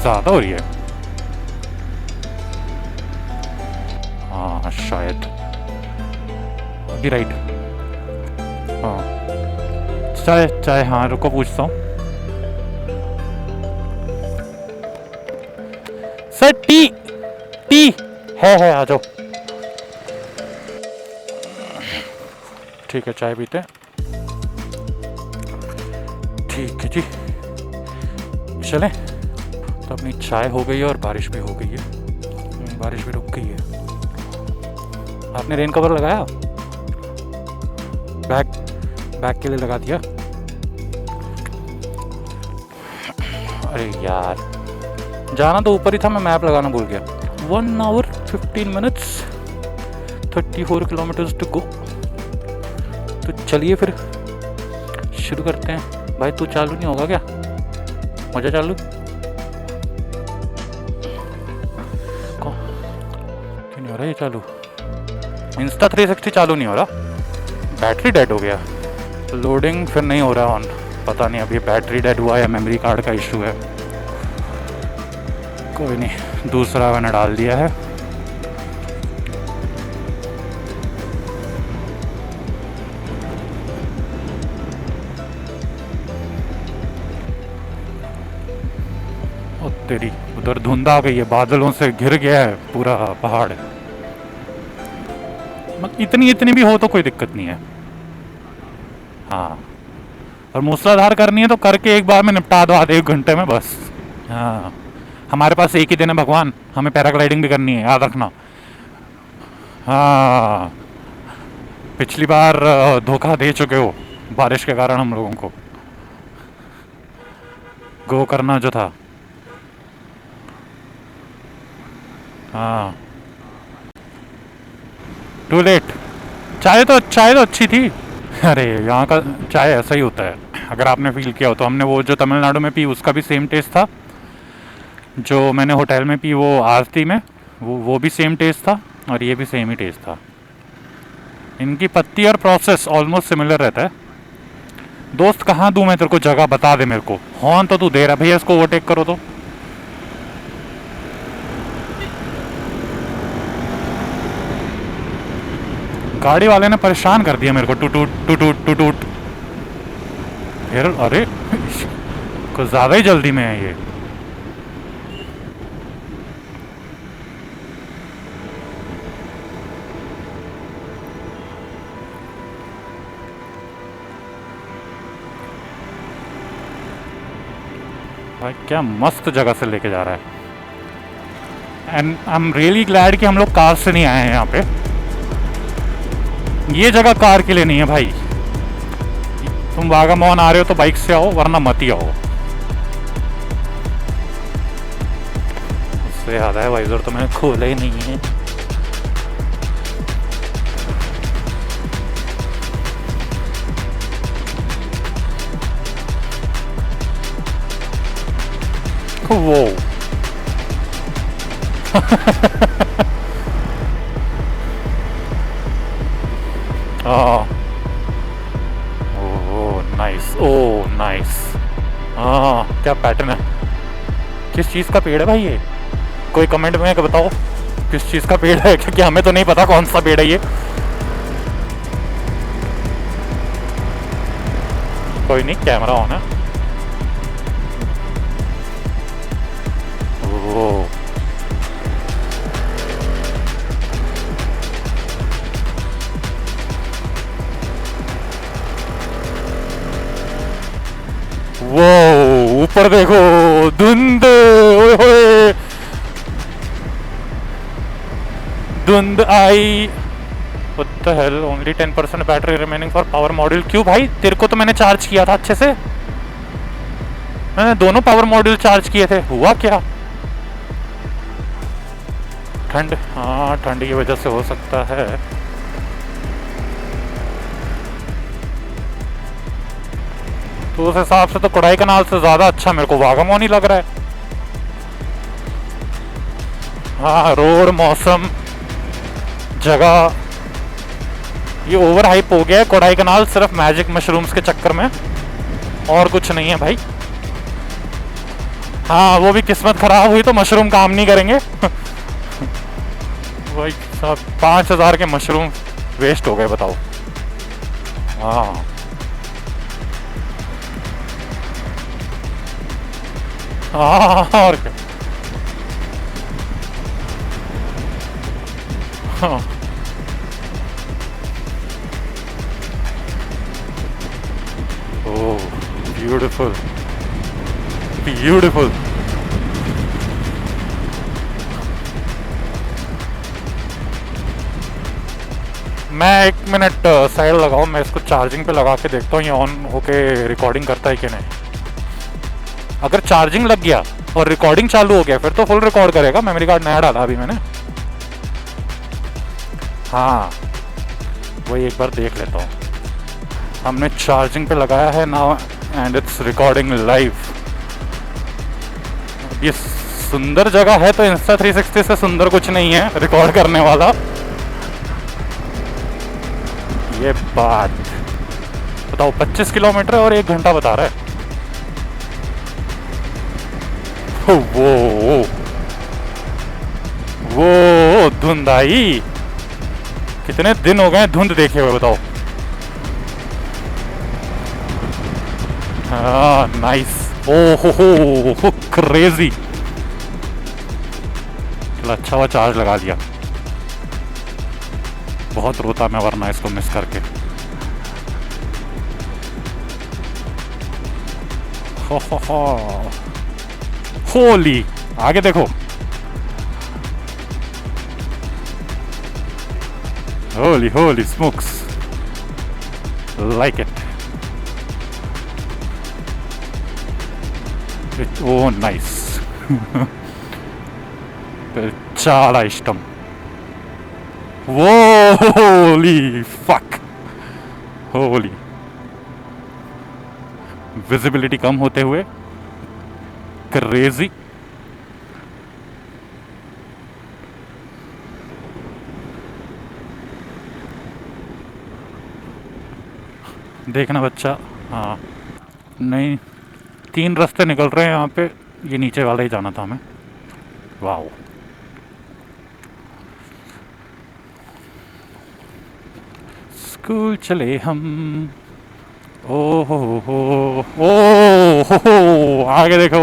ज्यादा हो रही है, हाँ शायद अभी राइट। हाँ चाय चाय, हाँ रुको पूछता हूँ। सर टी टी है आ जाओ। ठीक है चाय पीते हैं। ठीक है जी चलें। तो अपनी चाय हो गई है और बारिश भी हो गई है, बारिश भी रुक गई है। आपने रेन कवर लगाया? बैग के लिए लगा दिया? अरे यार जाना तो ऊपर ही था, मैं मैप लगाना भूल गया। 1 hour 15 minutes 34 kilometers to go. तो चलिए फिर शुरू करते हैं। भाई तू चालू नहीं होगा क्या? मजा चालू क्यों नहीं हो रहा ये चालू? इंस्टा 360 चालू नहीं हो रहा, बैटरी डेड हो गया। लोडिंग फिर नहीं हो रहा ऑन, पता नहीं अब ये बैटरी डेड हुआ या मेमोरी कार्ड का इशू है। कोई नहीं, दूसरा मैंने डाल दिया है। तेरी उधर धुंध आ गई है, बादलों से घिर गया है पूरा पहाड़। इतनी भी हो तो कोई दिक्कत नहीं है। हाँ और मूसलाधार करनी है तो करके एक बार में निपटा दो, आधे 1 घंटे में बस। हाँ हमारे पास एक ही दिन है भगवान, हमें पैराग्लाइडिंग भी करनी है, याद रखना। हाँ पिछली बार धोखा दे चुके हो बारिश के कारण हम लोगों को, गो करना जो था। हाँ टू लेट। चाय तो अच्छी थी। अरे यहाँ का चाय ऐसा ही होता है, अगर आपने फील किया हो तो। हमने वो जो तमिलनाडु में पी उसका भी सेम टेस्ट था, जो मैंने होटल में पी वो आरती में, वो भी सेम टेस्ट था, और ये भी सेम ही टेस्ट था। इनकी पत्ती और प्रोसेस ऑलमोस्ट सिमिलर रहता है। दोस्त कहाँ दूँ मैं तेरे को जगह, बता दे मेरे को। हॉर्न तो तू दे रहा भैया, इसको ओवरटेक करो तो। गाड़ी वाले ने परेशान कर दिया मेरे को, टूट। फिर अरे कुछ ज़्यादा ही जल्दी में है ये। भाई क्या मस्त जगह से लेके जा रहा है। And I am really glad कि हम लोग कार से नहीं आए हैं यहाँ पे। ये जगह कार के लिए नहीं है भाई। तुम वागामॉन आ रहे हो तो बाइक से आओ, वरना मत ही आओ। उससे याद है वाइजर तो मैंने खोला ही नहीं है। वो नाइस। क्या पैटर्न है, किस चीज़ का पेड़ है भाई ये? कोई कमेंट में बताओ किस चीज़ का पेड़ है, क्योंकि हमें तो नहीं पता कौन सा पेड़ है ये। कोई नहीं, कैमरा ऑन है। वो ऊपर देखो, धुंध, ओए होए धुंध आई। What the hell? Only 10% battery remaining for power module. क्यों भाई, तेरे को तो मैंने चार्ज किया था अच्छे से। मैंने दोनों पावर मॉड्यूल चार्ज किए थे, हुआ क्या? ठंड, हाँ ठंड की वजह से हो सकता है। तो उस हिसाब से तो कोडाईकनाल से ज्यादा अच्छा मेरे को वागामोन ही लग रहा है। हाँ, रोड, मौसम, जगह, ये ओवर हाइप हो गया है कोडाईकनाल सिर्फ मैजिक मशरूम्स के चक्कर में, और कुछ नहीं है भाई। हाँ, वो भी किस्मत खराब हुई तो मशरूम काम नहीं करेंगे। भाई साहब 5,000 के मशरूम वेस्ट हो गए, बताओ। हाँ, हाँ और क्या। हाँ, ओह ब्यूटीफुल, ब्यूटीफुल। मैं 1 मिनट साइड लगाऊं, मैं इसको चार्जिंग पे लगा के देखता हूँ ये ऑन होके रिकॉर्डिंग करता है कि नहीं। अगर चार्जिंग लग गया और रिकॉर्डिंग चालू हो गया फिर तो फुल रिकॉर्ड करेगा। मेमोरी कार्ड नया डाला अभी मैंने। हाँ, वही एक बार देख लेता हूँ। हमने चार्जिंग पे लगाया है now and it's recording live. ये सुंदर जगह है तो Insta360 से सुंदर कुछ नहीं है रिकॉर्ड करने वाला। ये बात बताओ, 25 किलोमीटर और 1 घंटा बता रहा है। वो धुंध आई, कितने दिन हो गए धुंध देखे हुए, बताओ। हाँ नाइस। ओहो क्रेजी। चलो अच्छा हुआ चार्ज लगा दिया, बहुत रोता मैं वरना इसको मिस करके। हो होली, आगे देखो। Holi Holi smokes, like it. Oh nice, చాలా ఇష్టం. Holy fuck, Holi. विजिबिलिटी कम होते हुए क्रेजी। देखना बच्चा, हाँ नहीं, 3 रास्ते निकल रहे हैं यहाँ पे, ये नीचे वाला ही जाना था हमें। वाओ, स्कूल चले हम। ओ हो, आगे देखो।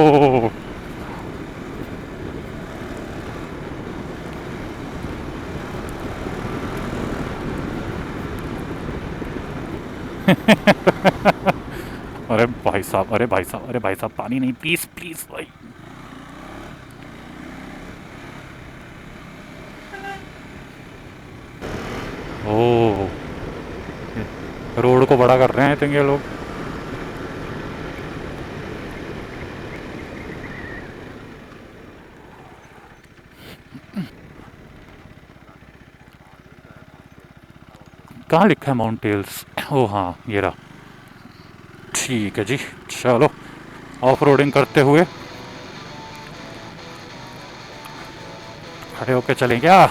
अरे भाई साहब, अरे भाई साहब, अरे भाई साहब, पानी नहीं, प्लीज प्लीज भाई। ओ, रोड को बड़ा कर रहे हैं think ये लोग। कहाँ लिखा है माउंट टेल्स? ओ हाँ, ये रहा। ठीक है जी, चलो ऑफ रोडिंग करते हुए खड़े होके चलें क्या?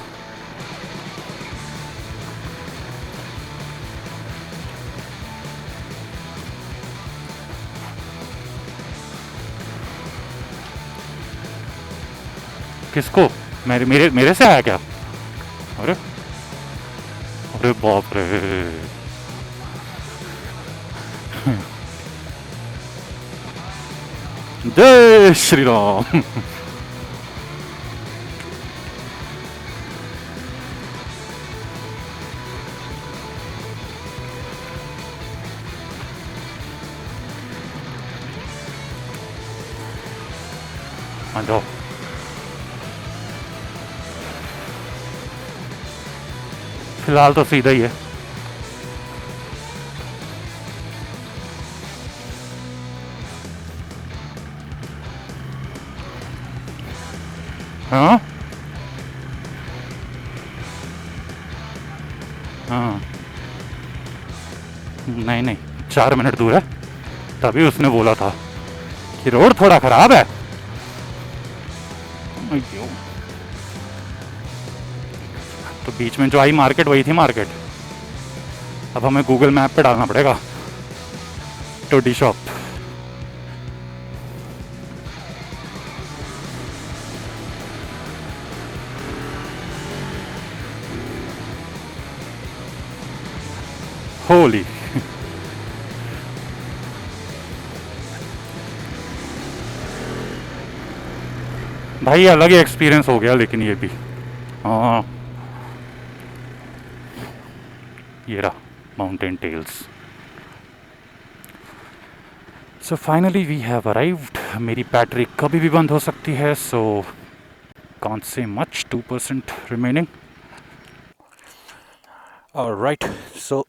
किसको? मेरे से आया क्या? अरे अरे बाप रे। जय श्री राम। हाँ जाओ। फिलहाल तो सीधा ही है। हाँ हाँ, नहीं नहीं, 4 मिनट दूर है। तभी उसने बोला था कि रोड थोड़ा खराब है। अയ്यो। तो बीच में जो आई मार्केट वही थी मार्केट। अब हमें गूगल मैप पे डालना पड़ेगा टोडी शॉप। होली। भाई अलग ही एक्सपीरियंस हो गया लेकिन ये भी। हाँ, ये रहा mountain tales. So finally we have arrived. मेरी बैटरी कभी भी बंद हो सकती है, so can't say much, 2% remaining. Alright, so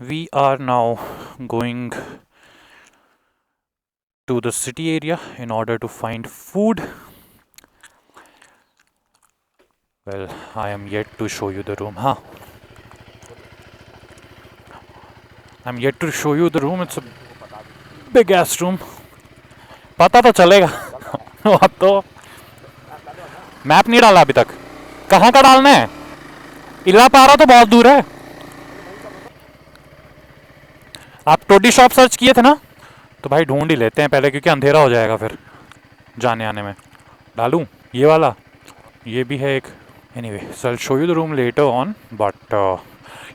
we are now going to the city area in order to find food. Well, I am yet to show you the room. Huh? I'm yet to show you the room. It's a big ass room. पता तो चलेगा। अब तो मैप नहीं डाला अभी तक। कहाँ का डालना है? इलापारा तो बहुत दूर है। आप टोडी शॉप सर्च किए थे ना? तो भाई ढूंढ ही लेते हैं पहले, क्योंकि अंधेरा हो जाएगा फिर जाने आने में। डालूं ये वाला? ये भी है एक। Anyway, so I show you the room later on, but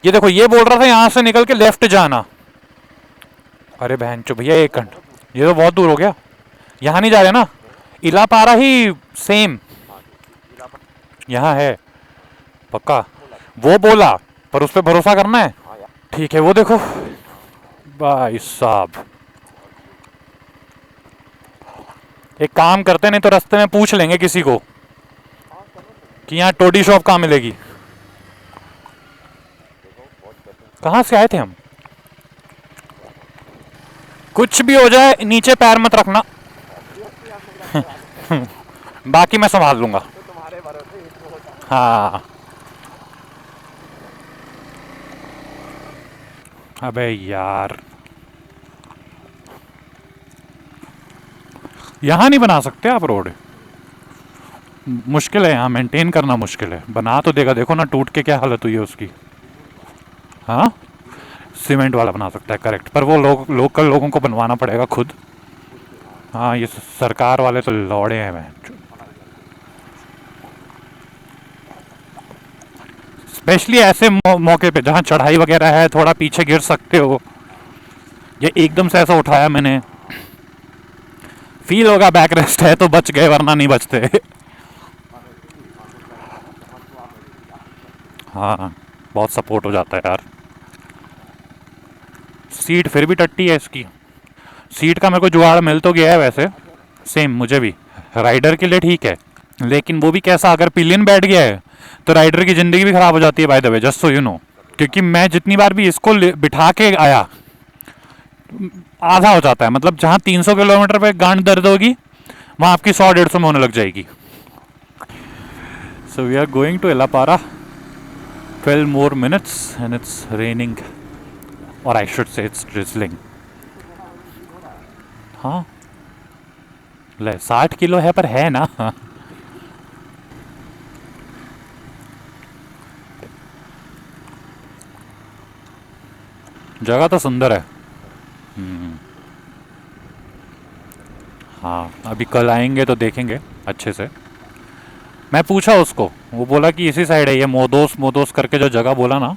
ये देखो, ये बोल रहा था यहाँ से निकल के लेफ्ट जाना। अरे बहन चो भैया, 1 घंटा, ये तो बहुत दूर हो गया। यहाँ नहीं जा रहे ना? इलापारा ही सेम यहाँ है पक्का। वो बोला, पर उस पर भरोसा करना है। ठीक है, वो देखो भाई साहब। एक काम करते हैं, नहीं तो रास्ते में पूछ लेंगे किसी को कि यहाँ टोडी शॉप कहाँ मिलेगी। कहाँ से आए थे हम? कुछ भी हो जाए नीचे पैर मत रखना। बाकी मैं संभाल लूंगा। हाँ। अबे यार, यहाँ नहीं बना सकते आप रोड? मुश्किल है यहाँ, मेंटेन करना मुश्किल है। बना तो देगा, देखो ना टूट के क्या हालत हुई है उसकी। हाँ, सीमेंट वाला बना सकता है करेक्ट, पर वो लोकल लोगों को बनवाना पड़ेगा खुद। हाँ, ये सरकार वाले तो लौड़े हैं। मैं स्पेशली ऐसे मौके पे जहाँ चढ़ाई वगैरह है, थोड़ा पीछे गिर सकते हो। ये एकदम से ऐसा उठाया मैंने, फील होगा बैक रेस्ट है तो बच गए, वरना नहीं बचते। हाँ, बहुत सपोर्ट हो जाता है यार। सीट फिर भी टट्टी है इसकी। सीट का मेरे को जुगाड़ मिल तो गया है वैसे, सेम मुझे भी। राइडर के लिए ठीक है, लेकिन वो भी कैसा, अगर पिलियन बैठ गया है तो राइडर की ज़िंदगी भी ख़राब हो जाती है, by the way, just so you know. क्योंकि मैं जितनी बार भी इसको बिठा के आया, आधा हो जाता है। मतलब जहाँ 300 किलोमीटर पे गांड दर्द होगी, वहाँ आपकी 100-150 में होने लग जाएगी। So we are going to Elappara. 12 more minutes and it's raining, or I should say it's drizzling. हाँ, ले 60 किलो है पर है ना। जगह तो सुंदर है। हाँ, अभी कल आएंगे तो देखेंगे अच्छे से। मैं पूछा उसको, वो बोला कि इसी साइड है ये, मोदोस करके जो जगह बोला ना,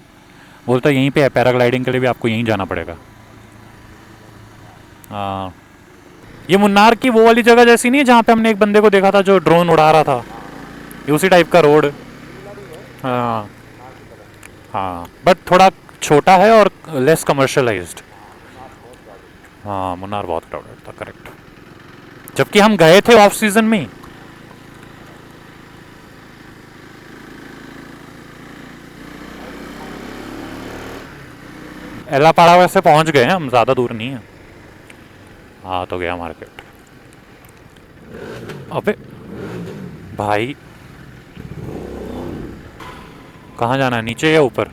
बोलता यहीं पे है। पैराग्लाइडिंग के लिए भी आपको यहीं जाना पड़ेगा। हाँ, ये मुन्नार की वो वाली जगह जैसी नहीं है जहाँ पे हमने एक बंदे को देखा था जो ड्रोन उड़ा रहा था? ये उसी टाइप का रोड। हाँ हाँ, बट थोड़ा छोटा है और लेस कमर्शलाइज्ड। हाँ, मुन्नार बहुत क्राउडेड था करेक्ट, जबकि हम गए थे ऑफ सीजन में। एलापाड़ा वैसे पहुंच गए हैं हम, ज़्यादा दूर नहीं है। हाँ, तो गया मार्केट। अबे भाई, कहाँ जाना है, नीचे या ऊपर?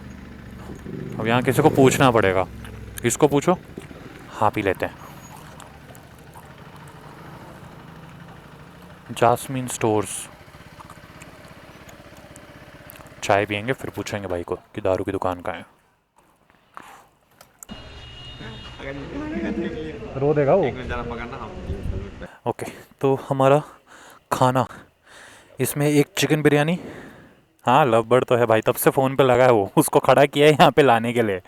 अब यहाँ किसी को पूछना पड़ेगा। इसको पूछो। हाँ, पी लेते हैं। Jasmine stores. चाय पियेंगे फिर पूछेंगे भाई को कि दारू की दुकान कहाँ है। रो देगा वो। ओके, तो हमारा खाना, इसमें एक चिकन बिरयानी। हाँ, लव बर्ड तो है भाई, तब से फ़ोन पे लगा है वो, उसको खड़ा किया है यहाँ पे लाने के लिए,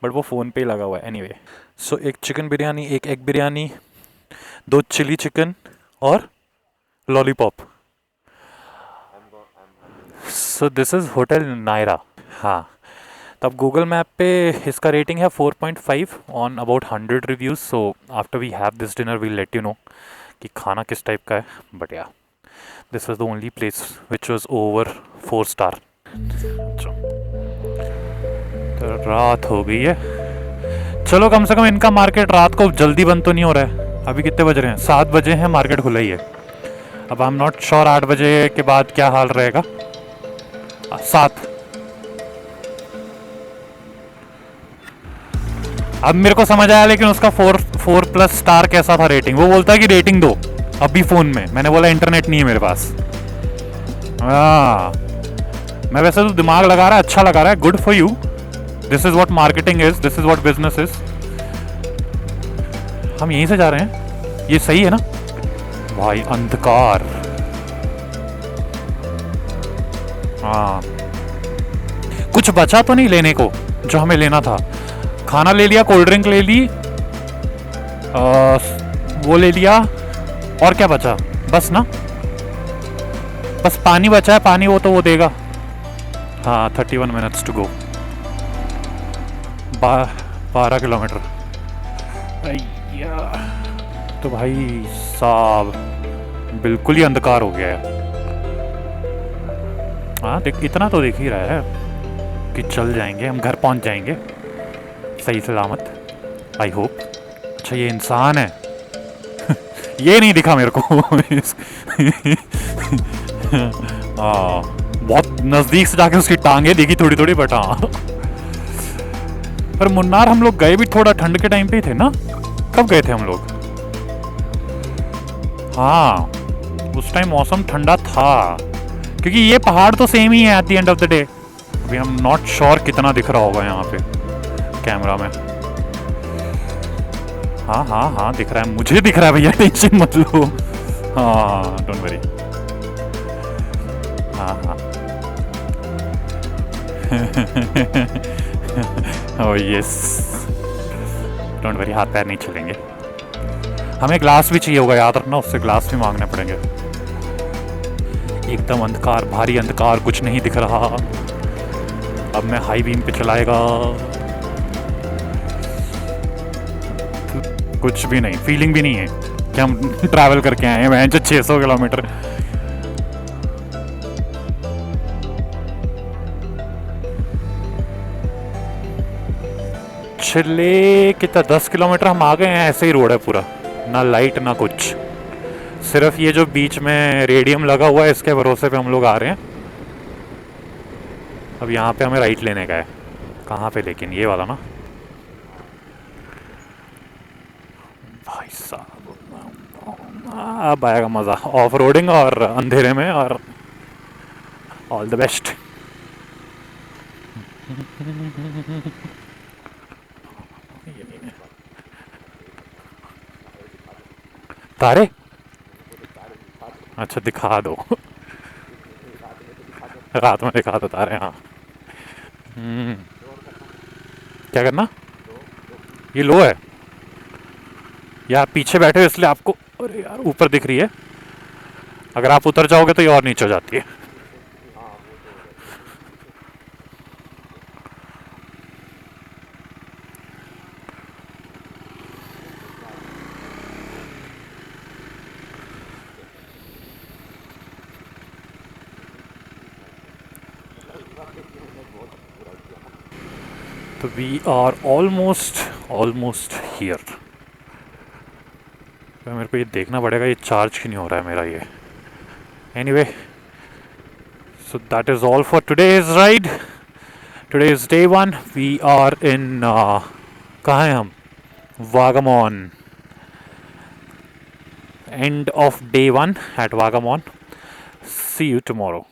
बट वो फ़ोन पे ही लगा हुआ है। एनीवे, सो एक चिकन बिरयानी, एक एग बिरयानी, 2 चिली चिकन और lollipop. So this is hotel Naira. हाँ, तब गूगल मैप पे इसका रेटिंग है 4.5 on about 100 reviews. So after we have this dinner we'll let you know कि खाना किस टाइप का है। But yeah, this was the only place which was over 4 star. तो रात हो गई है, चलो कम से कम इनका मार्केट रात को जल्दी बंद तो नहीं हो रहा है। अभी कितने बज रहे हैं? 7 बजे हैं, मार्केट खुला ही है। अब आई एम नॉट श्योर 8 बजे के बाद क्या हाल रहेगा। 7। अब मेरे को समझ आया, लेकिन उसका 4+ स्टार कैसा था रेटिंग। वो बोलता है कि रेटिंग दो अभी फ़ोन में। मैंने बोला इंटरनेट नहीं है मेरे पास। हाँ, मैं वैसे तो दिमाग लगा रहा है, अच्छा लगा रहा है, good for you. This is what marketing is, this is what business is. हम यहीं से जा रहे हैं, ये सही है ना भाई? अंधकार। हाँ, कुछ बचा तो नहीं लेने को जो हमें लेना था? खाना ले लिया, कोल्ड ड्रिंक ले ली, वो ले लिया, और क्या बचा? बस ना, बस पानी बचा है। पानी वो तो वो देगा। हाँ, 31 मिनट्स टू गो। 12 किलोमीटर। तो भाई साहब बिल्कुल ही अंधकार हो गया है। हाँ, देख, इतना तो दिख ही रहा है कि चल जाएंगे, हम घर पहुंच जाएंगे सही सलामत, आई होप। अच्छा, ये इंसान है। ये नहीं दिखा मेरे को। बहुत नज़दीक से जाके उसकी टांगे देखी थोड़ी थोड़ी, बट हाँ। पर मुन्नार हम लोग गए भी थोड़ा ठंड के टाइम पे ही थे ना? कब गए थे हम लोग? हाँ, उस टाइम मौसम ठंडा था, क्योंकि ये पहाड़ तो सेम ही है at the end of the day. अभी हम नॉट श्योर कितना दिख रहा होगा यहाँ पे कैमरा में। हाँ हाँ हाँ, दिख रहा है, मुझे दिख रहा है भैया, टेंशन मत लो। हाँ, डोंट वरी। हाँ हाँ। ओह यस, डोंट वरी, हाथ पैर नहीं चलेंगे। हमें ग्लास भी चाहिए होगा, याद रखना, उससे ग्लास भी मांगने पड़ेंगे। एकदम अंधकार, भारी अंधकार, कुछ नहीं दिख रहा। अब मैं हाई बीम पे चलाएगा, कुछ भी नहीं, फीलिंग भी नहीं है कि हम ट्रैवल करके आए हैं। मैं 600 किलोमीटर। चले कितना, 10 किलोमीटर हम आ गए हैं। ऐसे ही रोड है पूरा, ना लाइट ना कुछ, सिर्फ ये जो बीच में रेडियम लगा हुआ है, इसके भरोसे पे हम लोग आ रहे हैं। अब यहाँ पे हमें राइट लेने का है। कहाँ पे लेकिन? ये वाला ना भाई साहब। अब आएगा मज़ा ऑफ रोडिंग और अंधेरे में, और ऑल द बेस्ट। तारे? अच्छा, दिखा दो। रात में दिखा दो तारे। हाँ। क्या करना? ये लो है यार, पीछे बैठे हो इसलिए आपको, अरे यार ऊपर दिख रही है। अगर आप उतर जाओगे तो ये और नीचे हो जाती है। तो वी आर ऑलमोस्ट हियर। तो मेरे को ये देखना पड़ेगा ये चार्ज क्यों नहीं हो रहा है मेरा ये। Anyway, So that is all for today's ride. Today is day 1. We are in कहाँ हैं हम? Vagamon. End of day 1 at Vagamon. See you tomorrow.